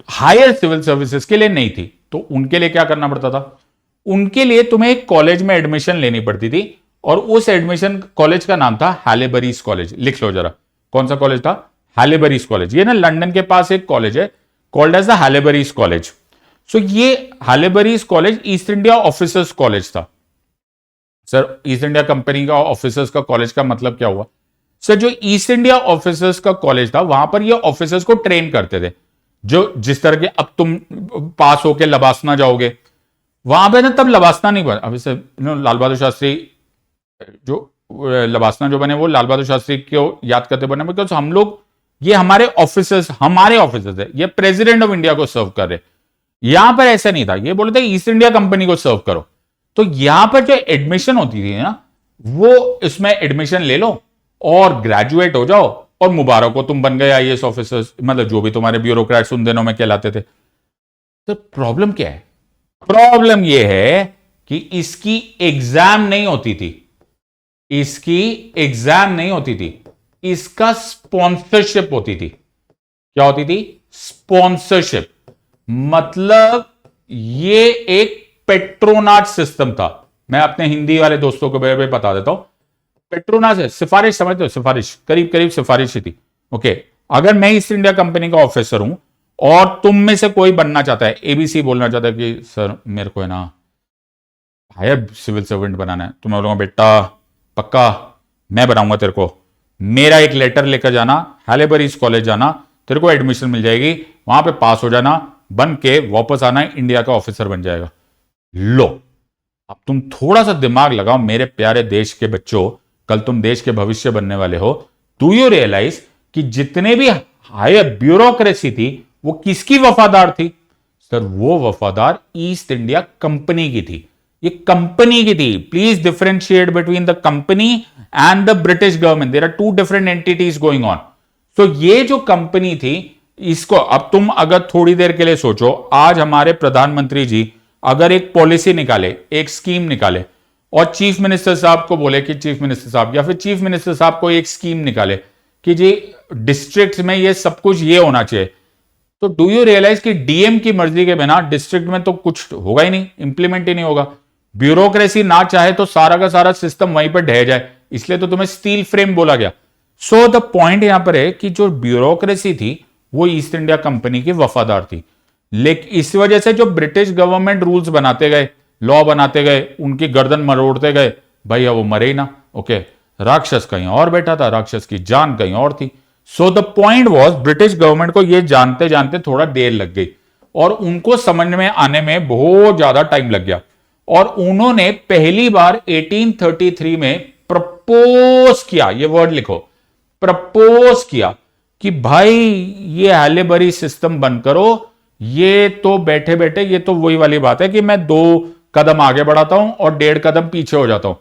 higher civil services के लिए नहीं थी। तो उनके लिए क्या करना पड़ता था? उनके लिए तुम्हें एक कॉलेज में एडमिशन लेनी पड़ती थी, और उस एडमिशन कॉलेज का नाम था हैलेबरीज कॉलेज। लिख लो जरा, कौन सा कॉलेज था? Haileybury's college. ये ना लंदन के पास एक कॉलेज है, called as the Haileybury's college. So ये Haileybury's college East India officers college था। सर ईस्ट इंडिया कंपनी का ऑफिसर्स का कॉलेज का मतलब क्या हुआ? सर जो ईस्ट इंडिया ऑफिसर्स का कॉलेज था, वहां पर ये ऑफिसर्स को ट्रेन करते थे। जो जिस तरह के अब तुम पास होके लबासना जाओगे, वहां पे ना तब लबासना नहीं बना। अभी से लाल बहादुर शास्त्री, जो लबासना जो बने वो लाल बहादुर शास्त्री को याद करते बने, बिकॉज हम लोग, ये हमारे ऑफिसर्स है, ये प्रेसिडेंट ऑफ इंडिया को सर्व कर रहे। यहां पर ऐसा नहीं था, ये बोलते ईस्ट इंडिया कंपनी को सर्व करो। तो यहां पर जो एडमिशन होती थी ना, वो इसमें एडमिशन ले लो और ग्रेजुएट हो जाओ, और मुबारक हो, तुम बन गए आईएएस ऑफिसर्स, मतलब जो भी तुम्हारे ब्यूरोक्रेट्स उन दिनों में कहलाते थे। तो प्रॉब्लम क्या है? प्रॉब्लम यह है कि इसकी एग्जाम नहीं होती थी। इसका स्पॉन्सरशिप होती थी। क्या होती थी? स्पॉन्सरशिप। मतलब ये एक पेट्रोनाज सिस्टम था। मैं अपने हिंदी वाले दोस्तों को बता देता हूं। पेट्रोनाज है, सिफारिश, समझते हो? सिफारिश, करीब करीब सिफारिश ही थी। ओके, अगर मैं ईस्ट इंडिया कंपनी का ऑफिसर हूं और तुम में से कोई बनना चाहता है, एबीसी बोलना चाहता है कि सर मेरे को है ना हायर सिविल सर्वेंट बनाना है, तो मैं बोलूंगा बेटा पक्का मैं बनाऊंगा तेरे को, मेरा एक लेटर लेकर जाना, हैलेबरीज कॉलेज जाना, तेरे को एडमिशन मिल जाएगी, वहां पे पास हो जाना, बन के वापस आना, इंडिया का ऑफिसर बन जाएगा। लो, अब तुम थोड़ा सा दिमाग लगाओ मेरे प्यारे देश के बच्चों, कल तुम देश के भविष्य बनने वाले हो। डू यू रियलाइज कि जितने भी हायर ब्यूरोक्रेसी थी वो किसकी वफादार थी? सर वो वफादार ईस्ट इंडिया कंपनी की थी, ये कंपनी की थी। Please differentiate between the company and the British government, there are two different entities going on. तो ये जो कंपनी थी, इसको अब तुम अगर थोड़ी देर के लिए सोचो, आज हमारे प्रधानमंत्री जी अगर एक पॉलिसी निकाले, एक स्कीम निकाले और चीफ मिनिस्टर साहब को बोले कि चीफ मिनिस्टर साहब, या फिर चीफ मिनिस्टर साहब को एक स्कीम निकाले कि जी डिस्ट्रिक्ट में ये सब कुछ ये होना चाहिए, तो डू यू रियलाइज कि डीएम की मर्जी के बिना डिस्ट्रिक्ट में तो कुछ होगा ही नहीं, इंप्लीमेंट ही नहीं होगा। ब्यूरोक्रेसी ना चाहे तो सारा का सारा सिस्टम वहीं पर ढह जाए, इसलिए तो तुम्हें स्टील फ्रेम बोला गया। सो द पॉइंट यहां पर है कि जो ब्यूरोक्रेसी थी वो ईस्ट इंडिया कंपनी की वफादार थी, लेकिन इस वजह से जो ब्रिटिश गवर्नमेंट रूल्स बनाते गए, लॉ बनाते गए, उनकी गर्दन मरोड़ते गए, भैया वो मरे ही ना। ओके, राक्षस कहीं और बैठा था, राक्षस की जान कहीं और थी। So the point was, British government को यह जानते जानते थोड़ा देर लग गई और उनको समझ में आने में बहुत ज्यादा टाइम लग गया, और उन्होंने पहली बार 1833 में प्रपोज किया, ये वर्ड लिखो, प्रपोज किया कि भाई ये हैलेबरी सिस्टम बंद करो। ये तो बैठे बैठे, ये तो वही वाली बात है कि मैं 2 कदम आगे बढ़ाता हूं और 1.5 कदम पीछे हो जाता हूं,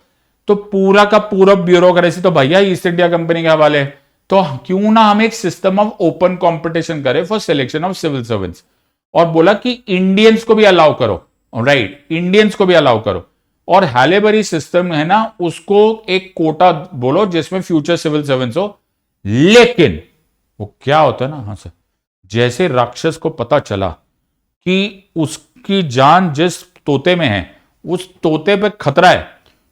तो पूरा का पूरा ब्यूरोक्रेसी तो भैया ईस्ट इंडिया कंपनी के हवाले है। तो क्यों ना हम एक सिस्टम ऑफ ओपन कंपटीशन करें for selection of civil servants, और बोला कि इंडियंस को भी अलाउ करो, राइट, इंडियंस को भी अलाउ करो, और हैलेबरी सिस्टम है ना उसको एक कोटा बोलो जिसमें फ्यूचर सिविल सर्वेंट्स हो। लेकिन वो क्या होता है ना, हाँ सर, जैसे राक्षस को पता चला कि उसकी जान जिस तोते में है उस तोते पे खतरा है,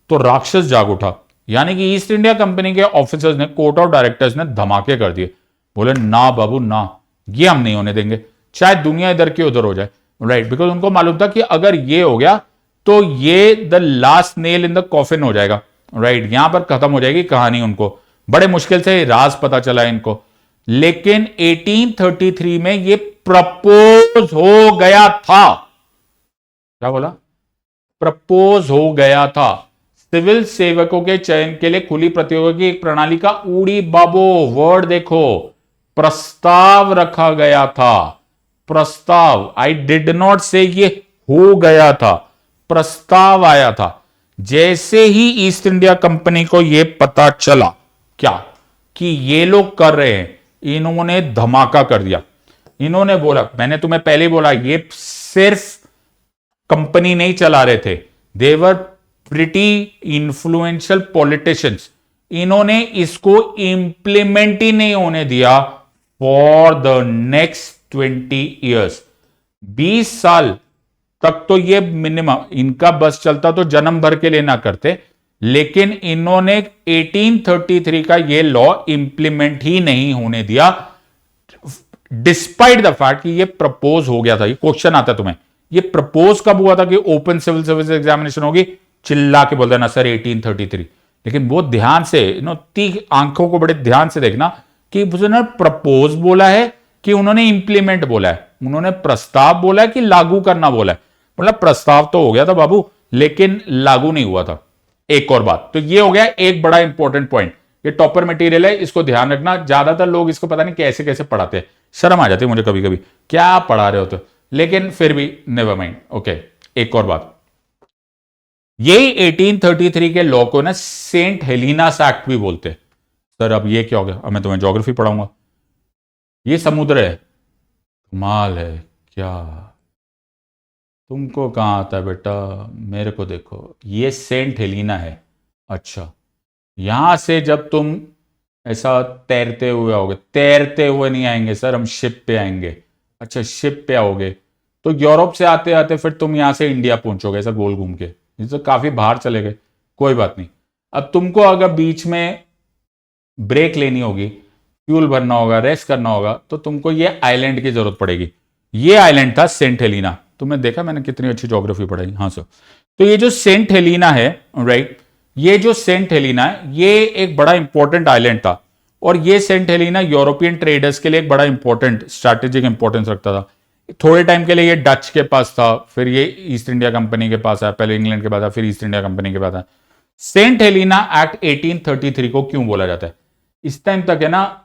तो राक्षस जाग उठा, यानी कि ईस्ट इंडिया कंपनी के ऑफिसर्स ने, कोर्ट ऑफ डायरेक्टर्स ने धमाके कर दिए, बोले ना बाबू ना, ये हम नहीं होने देंगे, चाहे दुनिया इधर की उधर हो जाए, राइट, बिकॉज उनको मालूम था कि अगर ये हो गया तो ये the last nail in the coffin हो जाएगा, राइट, यहां पर खत्म हो जाएगी कहानी। उनको बड़े मुश्किल से राज पता चला इनको, लेकिन 1833 में ये प्रपोज हो गया था। क्या बोला? प्रपोज हो गया था। सिविल सेवकों के चयन के लिए खुली प्रतियोगिता की एक प्रणाली का, उड़ी बाबो वर्ड देखो, प्रस्ताव रखा गया था। प्रस्ताव, आई डिड नॉट से ये हो गया था, प्रस्ताव आया था। जैसे ही ईस्ट इंडिया कंपनी को यह पता चला क्या कि ये लोग कर रहे हैं, इन्होंने धमाका कर दिया। इन्होंने बोला, मैंने तुम्हें पहले ही बोला, ये सिर्फ कंपनी नहीं चला रहे थे, देवर प्रिटी इन्फ्लुएंशियल पॉलिटिशियंस। इन्होंने इसको इंप्लीमेंट ही नहीं होने दिया फॉर द नेक्स्ट 20 ईयर्स। 20 साल तक तो ये मिनिमम इनका बस चलता, तो जन्म भर के लिए ना करते, लेकिन इन्होंने 1833 का ये लॉ इंप्लीमेंट ही नहीं होने दिया, डिस्पाइट द फैक्ट कि ये प्रपोज हो गया था। ये क्वेश्चन आता है तुम्हें, ये प्रपोज कब हुआ था कि ओपन सिविल सर्विस एग्जामिनेशन होगी? चिल्ला के बोल देना सर 1833। लेकिन वो ध्यान से, आंखों को बड़े ध्यान से देखना कि उन्होंने प्रपोज बोला है कि उन्होंने इंप्लीमेंट बोला है, उन्होंने प्रस्ताव बोला है कि लागू करना बोला है। मतलब प्रस्ताव तो हो गया था बाबू, लेकिन लागू नहीं हुआ था। एक और बात, तो ये हो गया एक बड़ा इंपॉर्टेंट पॉइंट, ये टॉपर मटेरियल है, इसको ध्यान रखना। ज्यादातर लोग इसको पता नहीं कैसे कैसे पढ़ाते हैं, शर्म आ जाती है मुझे कभी कभी, क्या पढ़ा रहे हो तो, लेकिन फिर भी नेवर माइंड। ओके, एक और बात, यही 1833 के लॉ को ना सेंट हेलिनास एक्ट भी बोलते हैं। सर अब ये क्या हो गया? अब मैं तुम्हें ज्योग्राफी पढ़ाऊंगा। ये समुद्र है, कमाल है क्या, तुमको कहां आता है बेटा, मेरे को देखो, ये सेंट हेलिना है। अच्छा, यहां से जब तुम ऐसा तैरते हुए आओगे, तैरते हुए नहीं आएंगे सर, हम शिप पे आएंगे। अच्छा, शिप पे आओगे तो यूरोप से आते आते फिर तुम यहां से इंडिया पहुंचोगे, ऐसा गोल घूम के, ये तो काफी बाहर चले गए, कोई बात नहीं। अब तुमको अगर बीच में ब्रेक लेनी होगी फ्यूल भरना होगा, रेस्ट करना होगा, तो तुमको ये आइलैंड की जरूरत पड़ेगी। ये आइलैंड था सेंट हेलिना। तुमने देखा मैंने कितनी अच्छी ज्योग्राफी पढ़ाई। हाँ सर। तो ये जो सेंट हेलिना है, राइट, ये जो सेंट हेलिना है ये एक बड़ा इंपॉर्टेंट आइलैंड था, और ये सेंट हेलिना यूरोपियन ट्रेडर्स के लिए एक बड़ा इंपॉर्टेंट स्ट्रैटेजिक इंपॉर्टेंस रखता था। थोड़े टाइम के लिए ये डच के पास था, फिर ये ईस्ट इंडिया कंपनी के पास आया, पहले इंग्लैंड के पास आया, फिर ईस्ट इंडिया कंपनी के पास आया। सेंट हेलिना एक्ट 1833 को क्यों बोला जाता है? इस टाइम तक है ना,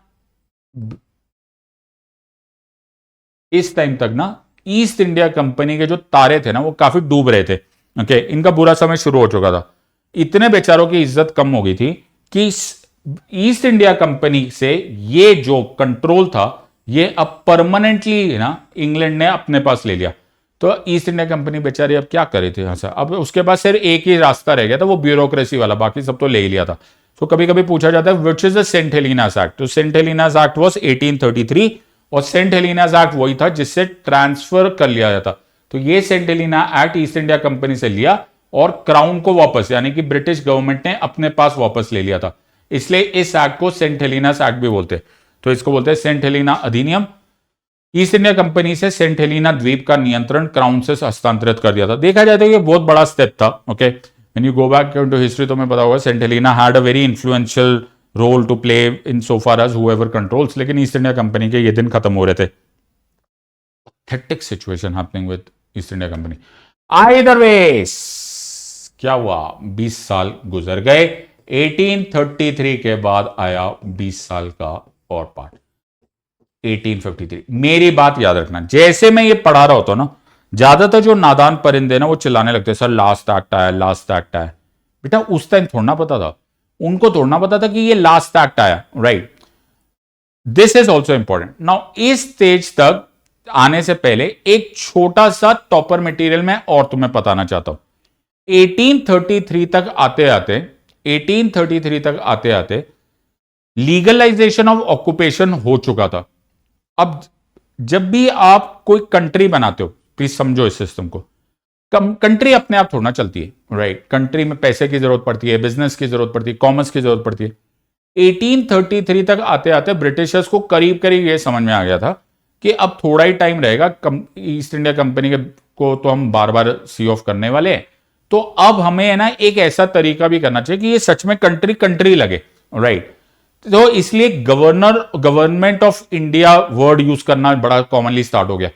इस टाइम तक ना ईस्ट इंडिया कंपनी के जो तारे थे ना वो काफी डूब रहे थे। ओके, इनका बुरा समय शुरू हो चुका था। इतने बेचारों की इज्जत कम हो गई थी कि ईस्ट इंडिया कंपनी से ये जो कंट्रोल था ये अब परमानेंटली ना इंग्लैंड ने अपने पास ले लिया। तो ईस्ट इंडिया कंपनी बेचारी अब क्या करे थे? हाँ सर, अब उसके पास सिर्फ एक ही रास्ता रह गया था, वो ब्यूरोक्रेसी वाला, बाकी सब तो ले ही लिया था। तो कभी कभी पूछा जाता है which is the saint Helena's act. तो सेंट हेलिनास एक्ट वाज 1833, और सेंट हेलिनास एक्ट वही था जिससे ट्रांसफर कर लिया जाता। तो ये Saint Helena act East India company से लिया और क्राउन को वापस, यानी कि ब्रिटिश गवर्नमेंट ने अपने पास वापस ले लिया था। इसलिए इस एक्ट को सेंट हेलिनास एक्ट भी बोलते हैं। तो इसको बोलते हैं सेंट हेलिना अधिनियम। ईस्ट इंडिया कंपनी से सेंट हेलिना द्वीप का नियंत्रण क्राउन से हस्तांतरित कर दिया था। देखा जाए तो ये बहुत बड़ा स्टेप था। Okay, when you go back to history तो मैं पता होगा Saint Helena had a very influential role to play in so far as whoever controls. लेकिन ईस्ट इंडिया कंपनी के ये दिन खत्म हो रहे थे। Pathetic situation happening with East India company. Either ways क्या हुआ, 20 साल गुजर गए। 1833 के बाद आया 20 साल का और पार्ट, 1853। मेरी बात याद रखना, जैसे मैं ये पढ़ा रहा होता ना, ज्यादातर जो नादान परिंदे ना वो चिल्लाने लगते, सर लास्ट एक्ट आया, लास्ट एक्ट आया। बेटा उस टाइम थोड़ा पता था, उनको थोड़ा पता था कि ये लास्ट एक्ट आया, right. This is also important. Now इस स्टेज तक आने से पहले एक छोटा सा टॉपर मटेरियल मैं और तुम्हें बताना चाहता हूं। 1833 तक आते आते 1833 तक आते आते लीगलाइजेशन ऑफ ऑक्यूपेशन हो चुका था। अब जब भी आप कोई कंट्री बनाते हो, प्लीज समझो इस सिस्टम को। कंट्री अपने आप थोड़ा चलती है, राइट। कंट्री में पैसे की जरूरत पड़ती है, बिजनेस की जरूरत पड़ती है, कॉमर्स की जरूरत पड़ती है। 1833 तक आते आते ब्रिटिशर्स को करीब करीब ये समझ में आ गया था कि अब थोड़ा ही टाइम रहेगा, ईस्ट इंडिया कंपनी को तो हम बार बार सी ऑफ करने वाले हैं। तो अब हमें है ना एक ऐसा तरीका भी करना चाहिए कि ये सच में कंट्री कंट्री लगे, राइट। तो इसलिए government of India word use करना बड़ा कॉमनली स्टार्ट हो गया।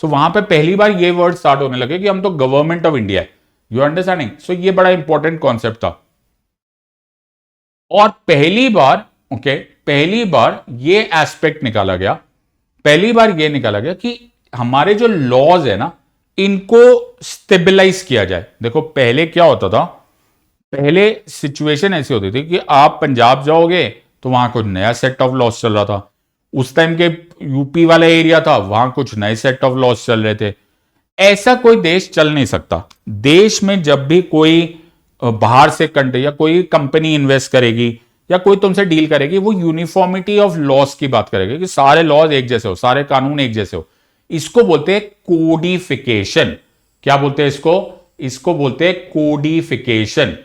सो वहां पे पहली बार ये वर्ड स्टार्ट होने लगे कि हम तो गवर्नमेंट ऑफ इंडिया है। You understanding? सो ये बड़ा इंपॉर्टेंट कॉन्सेप्ट था। और पहली बार ये एस्पेक्ट निकाला गया, पहली बार ये निकाला गया कि हमारे जो लॉज है ना इनको स्टेबलाइज किया जाए। देखो पहले क्या होता था, पहले सिचुएशन ऐसी होती थी कि आप पंजाब जाओगे तो वहां कुछ नया सेट ऑफ लॉस चल रहा था, उस टाइम के यूपी वाला एरिया था वहां कुछ नए सेट ऑफ लॉस चल रहे थे। ऐसा कोई देश चल नहीं सकता। देश में जब भी कोई बाहर से कंट्री या कोई कंपनी इन्वेस्ट करेगी या कोई तुमसे डील करेगी, वो यूनिफॉर्मिटी ऑफ लॉस की बात करेगी कि सारे लॉज एक जैसे हो, सारे कानून एक जैसे हो। इसको बोलते हैं कोडिफिकेशन। क्या बोलते हैं इसको? इसको बोलते हैं कोडिफिकेशन।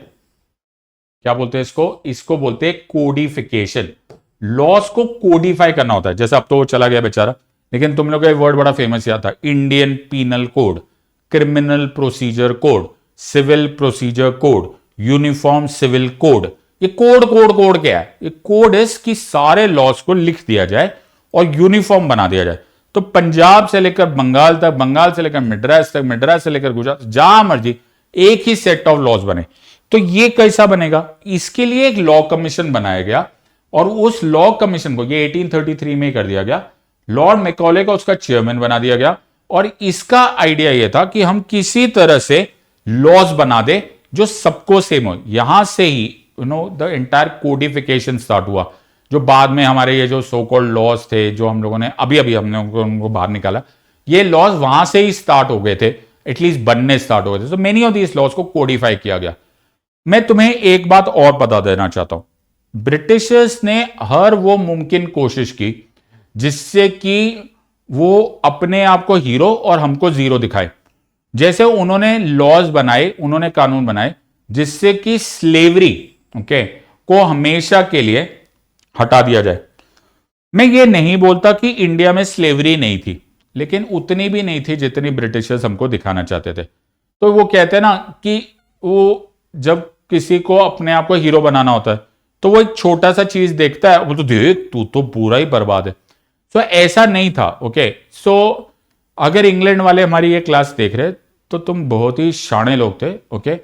क्या बोलते हैं इसको बोलते हैं कोडिफिकेशन। लॉस को कोडिफाई करना होता है। जैसे अब तो वो चला गया बेचारा, लेकिन तुम लोग का वर्ड बड़ा फेमस याद था, Indian penal code, criminal procedure code, civil procedure code, uniform civil code. ये कोड क्या है? ये कोड है कि सारे लॉस को लिख दिया जाए और यूनिफॉर्म बना दिया जाए। तो पंजाब से लेकर बंगाल तक, बंगाल से लेकर मद्रास तक, मद्रास से लेकर गुजरात, जहां मर्जी एक ही सेट ऑफ लॉज बने। तो ये कैसा बनेगा? इसके लिए एक लॉ कमीशन बनाया गया और उस लॉ कमीशन को ये 1833 में कर दिया गया। लॉर्ड मैकॉले को उसका चेयरमैन बना दिया गया और इसका आइडिया यह था कि हम किसी तरह से लॉज बना दे जो सबको सेम हो। यहां से ही द एंटायर कोडिफिकेशन स्टार्ट हुआ, जो बाद में हमारे ये जो सो कॉल्ड लॉज थे जो हम लोगों ने अभी हमने उनको बाहर निकाला, ये लॉज वहां से ही स्टार्ट हो गए थे, एटलीस्ट बनने स्टार्ट हो गए थे। So many of these laws को कोडिफाई किया गया। मैं तुम्हें एक बात और बता देना चाहता हूं, ब्रिटिशर्स ने हर वो मुमकिन कोशिश की जिससे कि वो अपने आप को हीरो और हमको जीरो दिखाए। जैसे उन्होंने लॉज बनाए, उन्होंने कानून बनाए जिससे कि स्लेवरी को हमेशा के लिए हटा दिया जाए। मैं ये नहीं बोलता कि इंडिया में स्लेवरी नहीं थी, लेकिन उतनी भी नहीं थी जितनी ब्रिटिशर्स हमको दिखाना चाहते थे। तो वो कहते हैं ना कि वो जब किसी को अपने आप को हीरो बनाना होता है तो वो एक छोटा सा चीज देखता है, वो तो देख तू तो पूरा ही बर्बाद है। सो ऐसा नहीं था। ओके, सो अगर इंग्लैंड वाले हमारी ये क्लास देख रहे तो तुम बहुत ही शाणे लोग थे। ओके,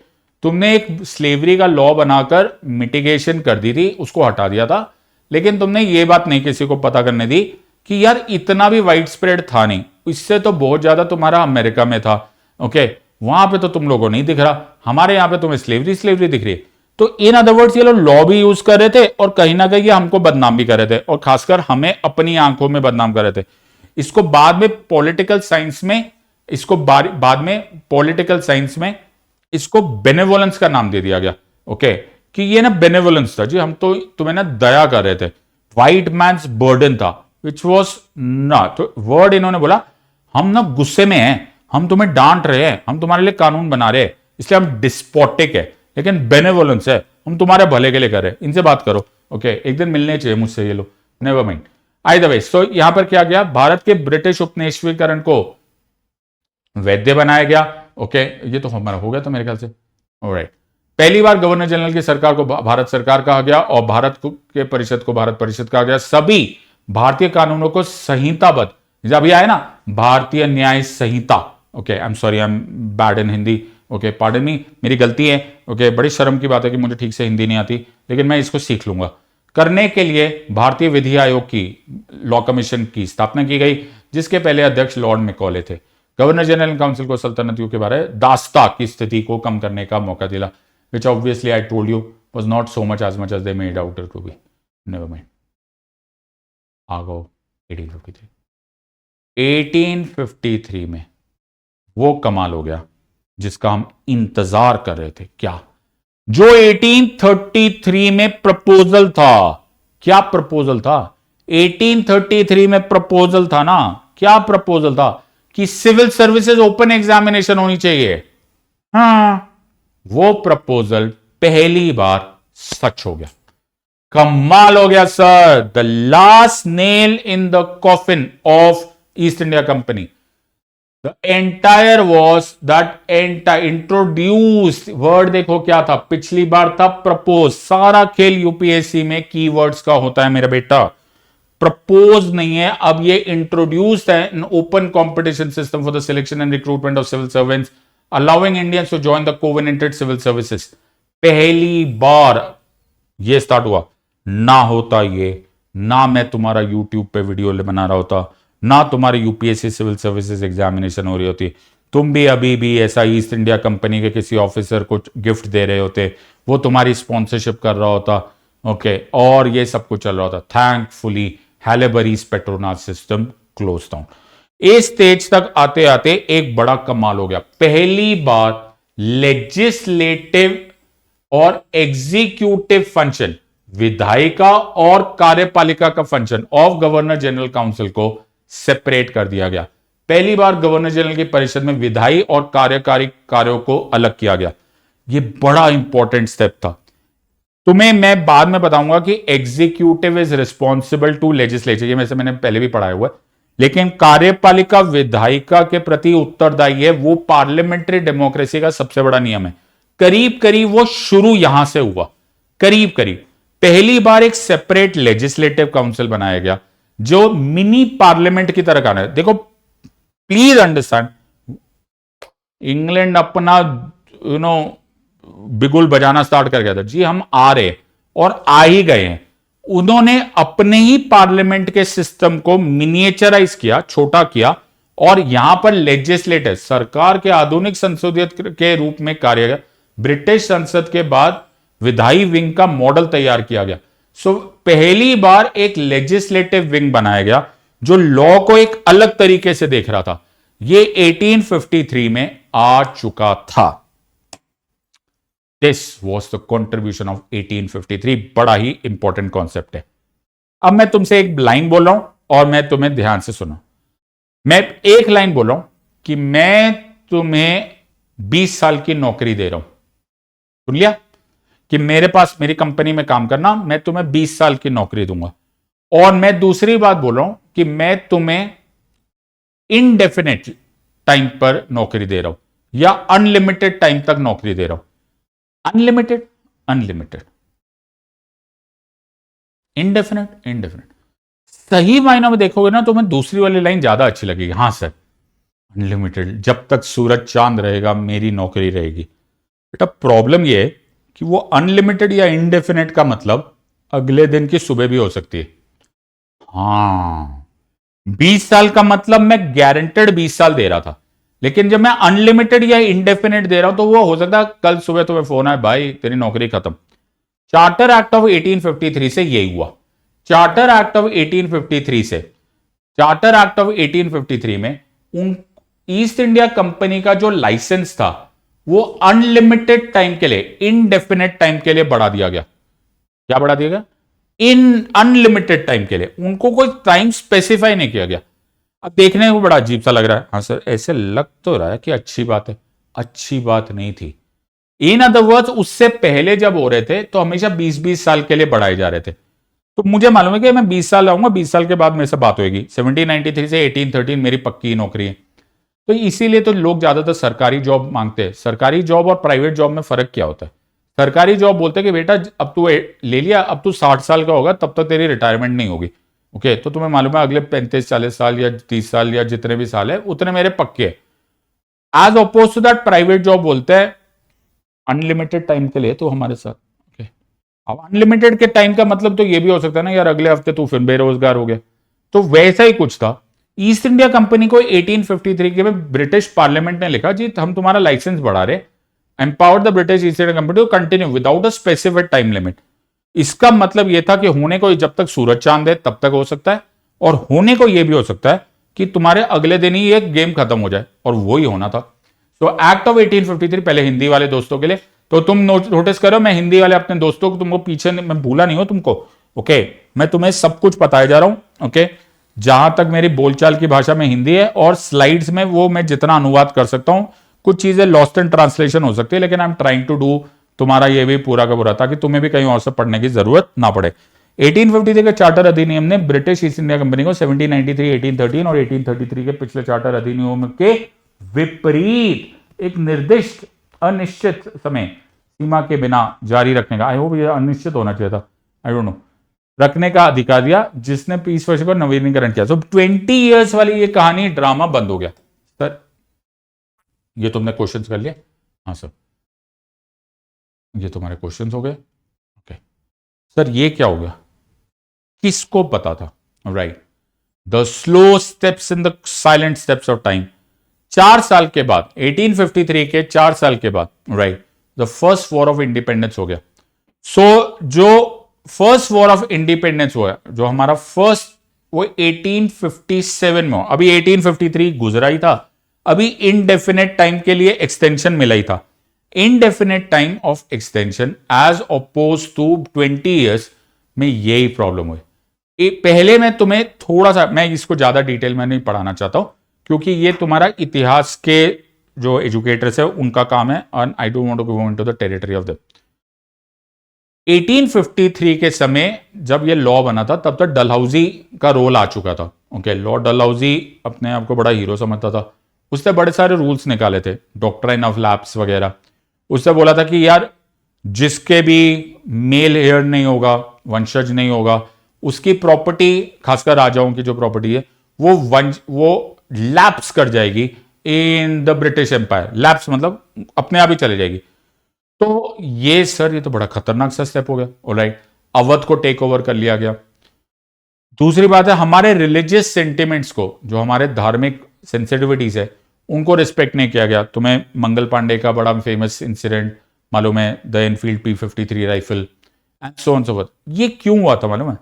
तुमने एक स्लेवरी का लॉ बनाकर मिटिगेशन कर दी थी, उसको हटा दिया था, लेकिन तुमने ये बात नहीं किसी को पता करने दी कि यार इतना भी वाइड स्प्रेड था नहीं, इससे तो बहुत ज्यादा तुम्हारा अमेरिका में था। ओके, वहां पे तो तुम लोगों को नहीं दिख रहा, हमारे यहां पे तुम्हें स्लेवरी स्लेवरी दिख रही है। तो इन अदर वर्ड्स ये लोग लॉ भी यूज कर रहे थे और कहीं ना कहीं ये हमको बदनाम भी कर रहे थे, और खासकर हमें अपनी आंखों में बदनाम कर रहे थे। इसको बाद में पॉलिटिकल साइंस में इसको बेनेवोलेंस का नाम दे दिया गया। ओके, कि ये ना बेनेवोलेंस था जी, हम तो तुम्हें ना दया कर रहे थे, व्हाइट मैन्स बर्डन था, विच वॉज नॉट। तो वर्ड इन्होंने बोला हम ना गुस्से में हैं, हम तुम्हें डांट रहे हैं, हम तुम्हारे लिए कानून बना रहे हैं, इसलिए हम डिस्पोटिक है, लेकिन बेनेवोलेंस है, हम तुम्हारे भले के लिए कर रहे हैं, इनसे बात करो। ओके, एक दिन मिलने चाहिए मुझसे ये लोग, never mind. I the way, so यहां पर क्या गया, भारत के ब्रिटिश उपनिवेशीकरण को वैध बनाया गया। ओके, ये तो हमारा हो गया तो मेरे ख्याल से। ऑलराइट, पहली बार गवर्नर जनरल की सरकार को भारत सरकार कहा गया और भारत के परिषद को भारत परिषद कहा गया। सभी भारतीय कानूनों को संहिताबद्ध, जब अभी आया ना Bharatiya Nyaya Sanhita. Okay, I am sorry, I am bad in Hindi. Okay, pardon me, मेरी गलती है। ओके, बड़ी शर्म की बात है कि मुझे ठीक से हिंदी नहीं आती, लेकिन मैं इसको सीख लूंगा। करने के लिए भारतीय विधि आयोग की लॉ कमीशन की स्थापना की गई, जिसके पहले अध्यक्ष लॉर्ड मैकॉले थे। गवर्नर जनरल काउंसिल को सल्तनत युग के बारे दास्ता की स्थिति को कम करने का मौका दिला, which obviously I told you was not so much as they made out to be. Never mind. आ गो 1853। 1853 में वो कमाल हो गया जिसका हम इंतजार कर रहे थे। क्या? जो 1833 में प्रपोजल था। क्या प्रपोजल था? 1833 में प्रपोजल था ना, क्या प्रपोजल था कि सिविल सर्विसेज ओपन एग्जामिनेशन होनी चाहिए। हाँ, वो प्रपोजल पहली बार सच हो गया। कमाल हो गया sir. The last nail in the coffin of east India company, the entire was that introduced word. देखो क्या था, पिछली बार था प्रपोज। सारा खेल यूपीएससी में कीवर्ड्स का होता है मेरा बेटा, प्रपोज नहीं है। अब ये इंट्रोड्यूस्ड है an open competition system for the selection and recruitment of civil servants allowing Indians to join the covenanted civil services। पहली बार ये स्टार्ट हुआ। ना होता ये, ना मैं तुम्हारा YouTube पे वीडियो बना रहा होता, ना तुम्हारी यूपीएससी सिविल सर्विसेज एग्जामिनेशन हो रही होती, तुम भी अभी भी ऐसा ईस्ट इंडिया कंपनी के किसी ऑफिसर को गिफ्ट दे रहे होते, वो तुम्हारी स्पॉन्सरशिप कर रहा होता। ओके, और ये सब कुछ चल रहा होता। Thankfully Haileybury's patronage system close down. इस स्टेज तक आते आते एक बड़ा कमाल हो गया। पहली बार लेजिस्लेटिव और एग्जीक्यूटिव फंक्शन, विधायिका और कार्यपालिका का function of governor general council को सेपरेट कर दिया गया। पहली बार गवर्नर जनरल की परिषद में विधायी और कार्यकारी कार्यों को अलग किया गया। यह बड़ा इंपॉर्टेंट स्टेप था। तुम्हें मैं बाद में बताऊंगा कि executive is responsible to legislature, ये वैसे मैंने पहले भी पढ़ाया हुआ है, लेकिन कार्यपालिका विधायिका के प्रति उत्तरदायी है। वो पार्लियामेंट्री डेमोक्रेसी का सबसे बड़ा नियम है। करीब करीब वो शुरू यहां से हुआ। करीब करीब पहली बार एक सेपरेट लेजिस्लेटिव काउंसिल बनाया गया जो मिनी पार्लियामेंट की तरह का है। देखो प्लीज अंडरस्टैंड, इंग्लैंड अपना बिगुल बजाना स्टार्ट कर गया था जी, हम आ रहे और आ ही गए हैं। उन्होंने अपने ही पार्लियामेंट के सिस्टम को मिनिएचराइज किया, छोटा किया, और यहां पर लेजिस्लेटिव सरकार के आधुनिक संसदीय के रूप में कार्य किया। ब्रिटिश संसद के बाद विधायी विंग का मॉडल तैयार किया गया। सो पहली बार एक लेजिस्लेटिव विंग बनाया गया जो लॉ को एक अलग तरीके से देख रहा था। यह 1853 में आ चुका था। This was the contribution of 1853। बड़ा ही इंपॉर्टेंट कॉन्सेप्ट है। अब मैं तुमसे एक लाइन बोल रहा हूं और मैं तुम्हें ध्यान से सुनो। मैं एक लाइन बोल रहा हूं कि मैं तुम्हें 20 साल की नौकरी दे रहा हूं। सुन लिया? कि मेरे पास मेरी कंपनी में काम करना, मैं तुम्हें 20 साल की नौकरी दूंगा और मैं दूसरी बात बोल रहा हूं कि मैं तुम्हें इनडेफिनेट टाइम पर नौकरी दे रहा हूं या अनलिमिटेड टाइम तक नौकरी दे रहा हूं। Unlimited, unlimited, indefinite, indefinite. सही मायनों में देखोगे ना तो मैं दूसरी वाली लाइन ज्यादा अच्छी लगेगी। हां सर, अनलिमिटेड, जब तक सूरज चांद रहेगा मेरी नौकरी रहेगी। बेटा प्रॉब्लम यह है कि वो अनलिमिटेड या इनडेफिनेट का मतलब अगले दिन की सुबह भी हो सकती है। हाँ, 20 साल का मतलब मैं गारंटेड 20 साल दे रहा था, लेकिन जब मैं अनलिमिटेड या इंडेफिनेट दे रहा हूं तो वो हो सकता है कल सुबह तुम्हें फोन आए, भाई तेरी नौकरी खत्म। चार्टर एक्ट ऑफ 1853 से यही हुआ। चार्टर एक्ट ऑफ 1853 से, चार्टर एक्ट ऑफ 1853 में उन ईस्ट इंडिया कंपनी का जो लाइसेंस था वो अनलिमिटेड टाइम के लिए, इनडेफिनेट टाइम के लिए बढ़ा दिया गया। क्या बढ़ा दिया गया? इन अनलिमिटेड टाइम के लिए। उनको कोई टाइम स्पेसिफाई नहीं किया गया। अब देखने को बड़ा अजीब सा लग रहा है। हाँ सर, ऐसे लग तो रहा है कि अच्छी बात है। अच्छी बात नहीं थी। इन अदर वर्ड्स, उससे पहले जब हो रहे थे तो हमेशा 20-20 साल के लिए बढ़ाए जा रहे थे। तो मुझे मालूम है कि मैं 20 साल आऊंगा, 20 साल के बाद मेरे से बात होगी। 1793 से 1813 मेरी पक्की नौकरी है। तो इसीलिए तो लोग ज्यादातर सरकारी जॉब मांगते हैं। सरकारी जॉब और प्राइवेट जॉब में फर्क क्या होता है? सरकारी जॉब बोलते हैं कि बेटा अब तू ले लिया, अब तू 60 साल का होगा तब तक तेरी रिटायरमेंट नहीं होगी। ओके, तो तुम्हें मालूम है अगले 35-40 साल या 30 साल या जितने भी साल है उतने मेरे पक्के हैं। As oppose to that private job बोलते हैं अनलिमिटेड टाइम के लिए तो हमारे साथ। ओके, अब अनलिमिटेड के टाइम का मतलब तो ये भी हो सकता है ना यार, अगले हफ्ते तू फिर बेरोजगार हो गया। तो वैसा ही कुछ था। ईस्ट इंडिया कंपनी को 1853 के में ब्रिटिश पार्लियामेंट ने लिखा जी हम तुम्हारा लाइसेंस बढ़ा रहे, empower the British East India company to continue without a specific time limit. इसका मतलब यह था कि होने को जब तक सूरज चांद है तब तक हो सकता है, और होने को यह भी हो सकता है कि तुम्हारे अगले दिन ही एक गेम खत्म हो जाए, और वो ही होना था। तो एक्ट ऑफ 1853, पहले हिंदी वाले दोस्तों के लिए, तो तुम नोटिस करो मैं हिंदी वाले अपने दोस्तों को तुमको पीछे मैं भूला नहीं हूं तुमको। ओके, मैं तुम्हें सब कुछ बताया जा रहा हूं। ओके, जहां तक मेरी बोलचाल की भाषा में हिंदी है, और स्लाइड्स में वो मैं जितना अनुवाद कर सकता हूं। कुछ चीजें लॉस्ट इन ट्रांसलेशन हो सकती है, लेकिन I am trying to do तुम्हारा ये भी पूरा का पूरा, ताकि तुम्हें भी कहीं और से पढ़ने की जरूरत ना पड़े। 1853 के चार्टर अधिनियम ने ब्रिटिश ईस्ट इंडिया कंपनी को 1793, 1813 और 1833 के पिछले चार्टर अधिनियम के विपरीत एक निर्दिष्ट अनिश्चित समय सीमा के बिना जारी रखने का, आई होप ये अनिश्चित होना चाहिए था, आई डोंट नो, रखने का अधिकार दिया, जिसने 20 वर्ष को नवीनीकरण किया। सो 20 ईयर्स वाली ये कहानी ड्रामा बंद हो गया। सर ये तुमने क्वेश्चंस कर लिए? हाँ सर, ये तुम्हारे क्वेश्चंस हो गए। ओके सर, ये क्या हो गया? किसको पता था? Right, the slow steps in the silent steps of time. 4 साल के बाद, 1853 के 4 साल के बाद, right, the first war of independence हो गया। सो जो फर्स्ट वॉर ऑफ इंडिपेंडेंस हुआ, जो हमारा फर्स्ट, वो 1857 में हो। अभी 1853 गुजरा ही था, अभी इनडेफिनेट टाइम के लिए एक्सटेंशन मिला ही था। Indefinite time of extension as oppose to 20 years में यही प्रॉब्लम हुई। पहले मैं तुम्हें थोड़ा सा, मैं इसको ज्यादा डिटेल में नहीं पढ़ाना चाहता हूं, क्योंकि ये तुम्हारा इतिहास के जो एजुकेटर्स है उनका काम है, और I don't want to go into the territory of the 1853 के समय जब ये लॉ बना था तब तक डलहौजी का रोल आ चुका था। ओके, लॉर्ड डलहौजी अपने आप को बड़ा हीरो समझता था। उसने बड़े सारे रूल्स निकाले थे, डॉक्ट्राइन ऑफ लैप्स वगैरह। उससे बोला था कि यार जिसके भी मेल हेयर नहीं होगा, वंशज नहीं होगा, उसकी प्रॉपर्टी, खासकर राजाओं की जो प्रॉपर्टी है, वो लैप्स कर जाएगी in the British empire. Lapse मतलब अपने आप ही चले जाएगी। तो ये सर, ये तो बड़ा खतरनाक सा स्टेप हो गया। ऑलराइट, अवध को टेक ओवर कर लिया गया। दूसरी बात है, हमारे रिलीजियस सेंटिमेंट्स को, जो हमारे धार्मिक सेंसिटिविटीज है, उनको रिस्पेक्ट नहीं किया गया। तुम्हें मंगल पांडे का बड़ा फेमस इंसिडेंट मालूम है, the Enfield P53 rifle and so on so forth. ये क्यों हुआ था मालूम है?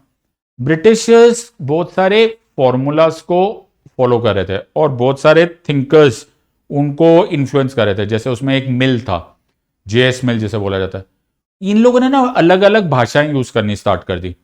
ब्रिटिशर्स बहुत सारे फॉर्मूलाज को फॉलो कर रहे थे, और बहुत सारे थिंकर्स उनको इन्फ्लुएंस कर रहे थे। जैसे उसमें एक मिल था, JS मिल जिसे बोला जाता है। इन लोगों ने ना अलग अलग भाषाएं यूज करनी स्टार्ट कर दी।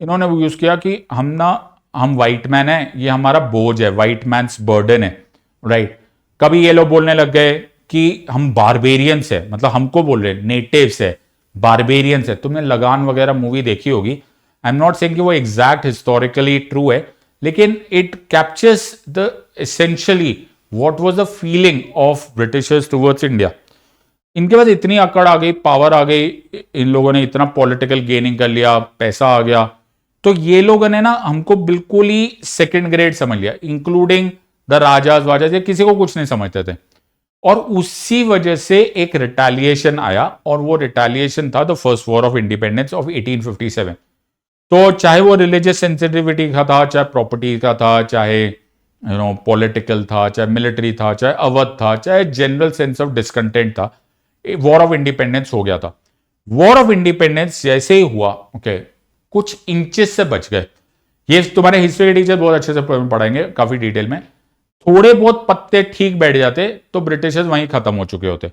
इन्होंने वो यूज किया कि हम व्हाइट मैन है, ये हमारा बोझ है, व्हाइट मैन्स बर्डन है। राइट, कभी ये लोग बोलने लग गए कि हम बारबेरियंस है, मतलब हमको बोल रहे नेटिव्स है, बारबेरियंस है। तुमने लगान वगैरह मूवी देखी होगी। आई एम नॉट सेइंग कि वो एग्जैक्ट हिस्टोरिकली ट्रू है, लेकिन it captures the essentially what was the feeling of Britishers towards India. इनके पास इतनी अकड़ आ गई, पावर आ गई, इन लोगों ने इतना पॉलिटिकल गेनिंग कर लिया, पैसा आ गया, तो ये लोगों ने ना हमको बिल्कुल ही सेकंड ग्रेड समझ लिया, इंक्लूडिंग द राजाज वाजाज, ये किसी को कुछ नहीं समझते थे। और उसी वजह से एक रिटेलिएशन आया, और वो रिटेलिएशन था the first war of independence of 1857। तो चाहे वो रिलीजियस सेंसिटिविटी का था, चाहे प्रॉपर्टी का था, चाहे पॉलिटिकल था, चाहे मिलिट्री था, चाहे अवध था, चाहे जनरल सेंस ऑफ डिसकंटेंट था, वॉर ऑफ इंडिपेंडेंस हो गया था। वॉर ऑफ इंडिपेंडेंस जैसे ही हुआ, ओके, कुछ इंचेस से बच गए। ये तुम्हारे हिस्ट्री के टीचर बहुत अच्छे से पढ़ाएंगे काफी डिटेल में। थोड़े बहुत पत्ते ठीक बैठ जाते तो ब्रिटिशर्स वहीं खत्म हो चुके होते,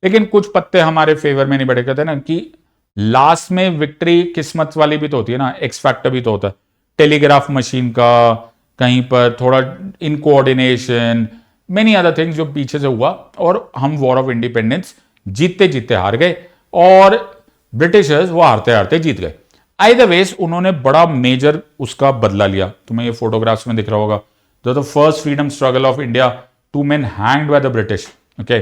लेकिन कुछ पत्ते हमारे फेवर में नहीं बैठे। कहते ना कि लास्ट में विक्ट्री किस्मत वाली भी तो होती है ना, एक्स फैक्टर भी तो होता है। टेलीग्राफ मशीन का कहीं पर थोड़ा इनकोऑर्डिनेशन, मेनी अदर थिंग्स जो पीछे से हुआ, और हम वॉर ऑफ इंडिपेंडेंस जीतते जीतते हार गए, और ब्रिटिशर्स वो हारते हारते जीत गए। आइदर वेज उन्होंने बड़ा मेजर उसका बदला लिया। तुम्हें ये फोटोग्राफ्स में दिख रहा होगा, the first freedom struggle of India, 2 men hanged by the British. Okay,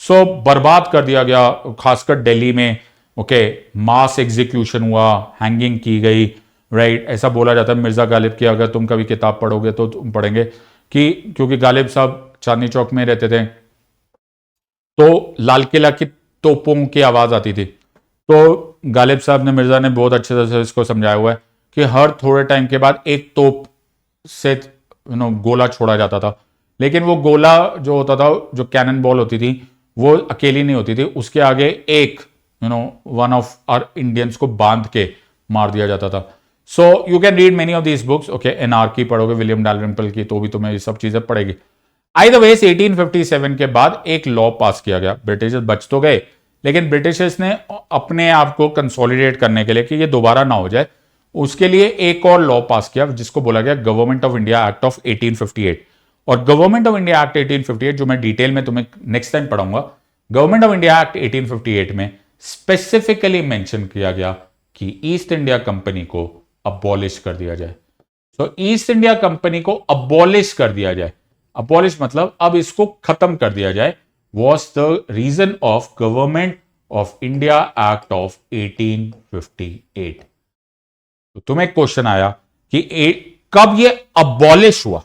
so बर्बाद कर दिया गया, खासकर दिल्ली में। ओके, मास एग्जीक्यूशन हुआ, हैंगिंग की गई, राइट। ऐसा बोला जाता है मिर्जा गालिब की, अगर तुम कभी किताब पढ़ोगे तो तुम पढ़ेंगे कि क्योंकि गालिब साहब चांदनी चौक में रहते थे, तो लाल किला की तोपों की आवाज आती थी। तो गालिब साहब ने, मिर्जा ने बहुत अच्छे तरह से इसको समझाया हुआ है कि हर थोड़े टाइम के बाद एक तोप से गोला छोड़ा जाता था, लेकिन वो गोला जो होता था, जो कैनन बॉल होती थी, वो अकेली नहीं होती थी, उसके आगे एक वन ऑफ आवर इंडियंस को बांध के मार दिया जाता था। So you can read many of these books. Okay, anarchy पढ़ोगे विलियम डालरिम्पल की, तो भी तुम्हें ये सब चीजें पड़ेगी। आइदर वेज 1857 के बाद एक लॉ पास किया गया। ब्रिटिशर्स बच तो गए, लेकिन ब्रिटिशर्स ने अपने आप को कंसोलिडेट करने के लिए कि ये दोबारा ना हो जाए, उसके लिए एक और लॉ पास किया, जिसको बोला गया government of India act of 1858। और गवर्नमेंट ऑफ इंडिया एक्ट 1858, जो मैं डिटेल में तुम्हें नेक्स्ट टाइम पढ़ाऊंगा, गवर्नमेंट ऑफ इंडिया एक्ट 1858 में स्पेसिफिकली मेंशन किया गया कि ईस्ट इंडिया कंपनी को अबॉलिश कर दिया जाए। तो ईस्ट इंडिया कंपनी को अबॉलिश कर दिया जाए, अबॉलिश मतलब अब इसको खत्म कर दिया जाए, was the reason of Government of India Act of 1858। तो तुम्हें एक क्वेश्चन आया कि कब ये अबॉलिश हुआ,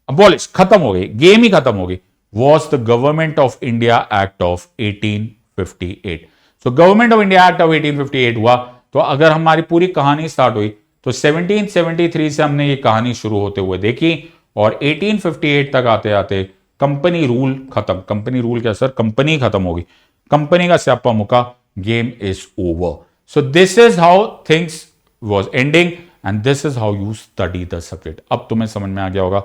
अबॉलिश खत्म हो गई, गेम ही खत्म हो गई, was the Government of India Act of 1858। तो government of India act of 1858 हुआ। तो अगर हमारी पूरी कहानी स्टार्ट हुई तो 1773 से हमने ये कहानी शुरू होते हुए देखी, और 1858 तक आते आते कंपनी रूल खत्म। कंपनी रूल क्या सर, कंपनी खत्म होगी, कंपनी का स्यापा मुका, game is over. So this is how things was ending, and this is how you study the subject. अब तुम्हें समझ में आ गया होगा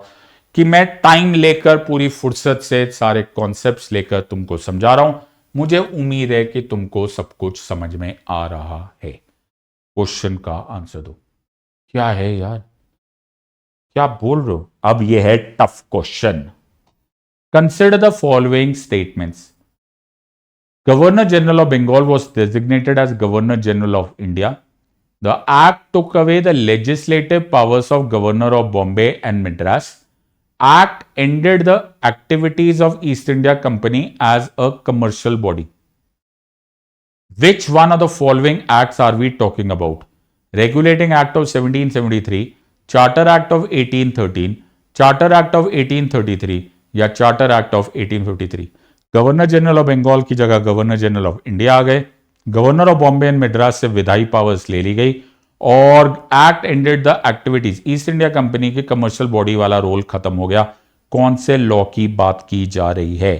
कि मैं टाइम लेकर, पूरी फुर्सत से सारे कॉन्सेप्ट्स लेकर तुमको समझा रहा हूं। मुझे उम्मीद है कि तुमको सब कुछ समझ में आ रहा है। क्वेश्चन का आंसर दो। क्या है यार, क्या बोल रहे हो? अब ये है tough question. Consider the following statements. Governor General of Bengal was designated as Governor General of India. The act took away the legislative powers of Governor of Bombay and Madras. Act ended the activities of East India Company as a commercial body. Which one of the following acts are we talking about? Regulating Act of 1773, Charter Act of 1813, Charter Act of 1833 या charter act of 1853। Governor general of Bengal की जगह गवर्नर जनरल ऑफ इंडिया आ गए, governor of Bombay and Madras से विधायी पावर्स ले ली गई, और act ended the activities, East India company के कमर्शियल बॉडी वाला रोल खत्म हो गया। कौन से लॉ की बात की जा रही है?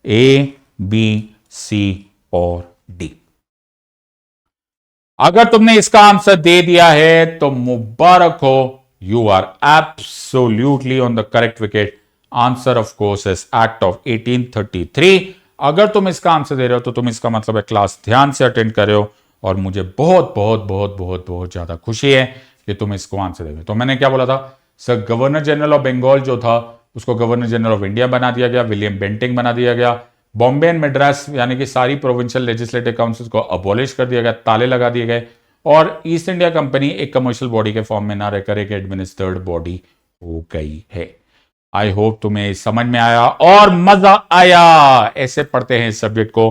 ए, बी, सी और डी। अगर तुमने इसका आंसर दे दिया है तो मुबारक हो, you are absolutely on the correct wicket. Answer of course is act of 1833। अगर तुम इसका आंसर दे रहे हो तो तुम इसका मतलब है क्लास ध्यान से अटेंड कर रहे हो, और मुझे बहुत बहुत बहुत बहुत बहुत ज्यादा खुशी है कि तुम इसको आंसर दे रहे हो। तो मैंने क्या बोला था sir, governor general of Bengal जो था उसको गवर्नर जनरल ऑफ इंडिया बना दिया गया, विलियम बेंटिंग बना दिया गया। बॉम्बे एंड मद्रास यानी कि सारी प्रोविंशियल लेजिस्लेटिव काउंसिल को अबॉलिश कर दिया गया, ताले लगा दिए गए, और ईस्ट इंडिया कंपनी एक कमर्शियल बॉडी के फॉर्म में ना रहकर एक एडमिनिस्टर्ड बॉडी हो गई है। आई होप तुम्हें समझ में आया और मजा आया। ऐसे पढ़ते हैं इस सब्जेक्ट को।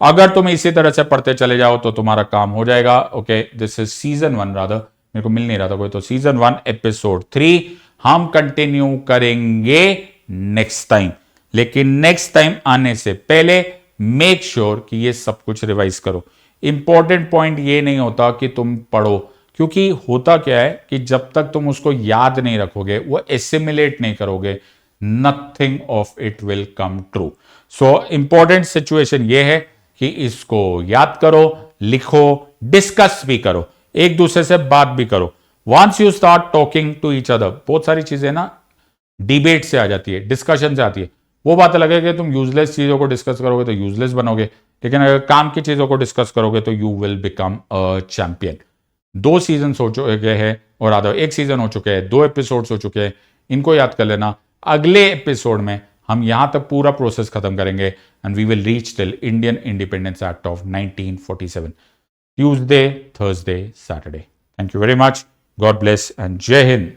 अगर तुम इसी तरह से पढ़ते चले जाओ तो तुम्हारा काम हो जाएगा। Okay, this is season 1 rather, मेरे को मिल नहीं रहा था कोई, तो सीजन 1 एपिसोड 3 हम कंटिन्यू करेंगे नेक्स्ट टाइम। लेकिन नेक्स्ट टाइम आने से पहले मेक श्योर कि ये सब कुछ रिवाइज करो। इंपॉर्टेंट पॉइंट ये नहीं होता कि तुम पढ़ो, क्योंकि होता क्या है कि जब तक तुम उसको याद नहीं रखोगे, वो एसिमिलेट नहीं करोगे, nothing of it will come true. So important situation ये है कि इसको याद करो, लिखो, डिस्कस भी करो, एक दूसरे से बात भी करो। Once you start talking to each other, बहुत सारी चीजें ना डिबेट से आ जाती है, डिस्कशन से आती है। वो बात अलग है कि तुम यूजलेस चीजों को डिस्कस करोगे तो यूजलेस बनोगे, लेकिन अगर काम की चीजों को डिस्कस करोगे तो you will become a champion. 2 season हो चुके हैं और आधा 1 सीजन हो चुके हैं, 2 एपिसोड्स हो चुके हैं, इनको याद कर लेना। अगले एपिसोड में हम यहां तक पूरा प्रोसेस खत्म करेंगे and we will reach till Indian independence act of 1947, Tuesday, Thursday, Saturday. Thank you very much, god bless and jai Hind.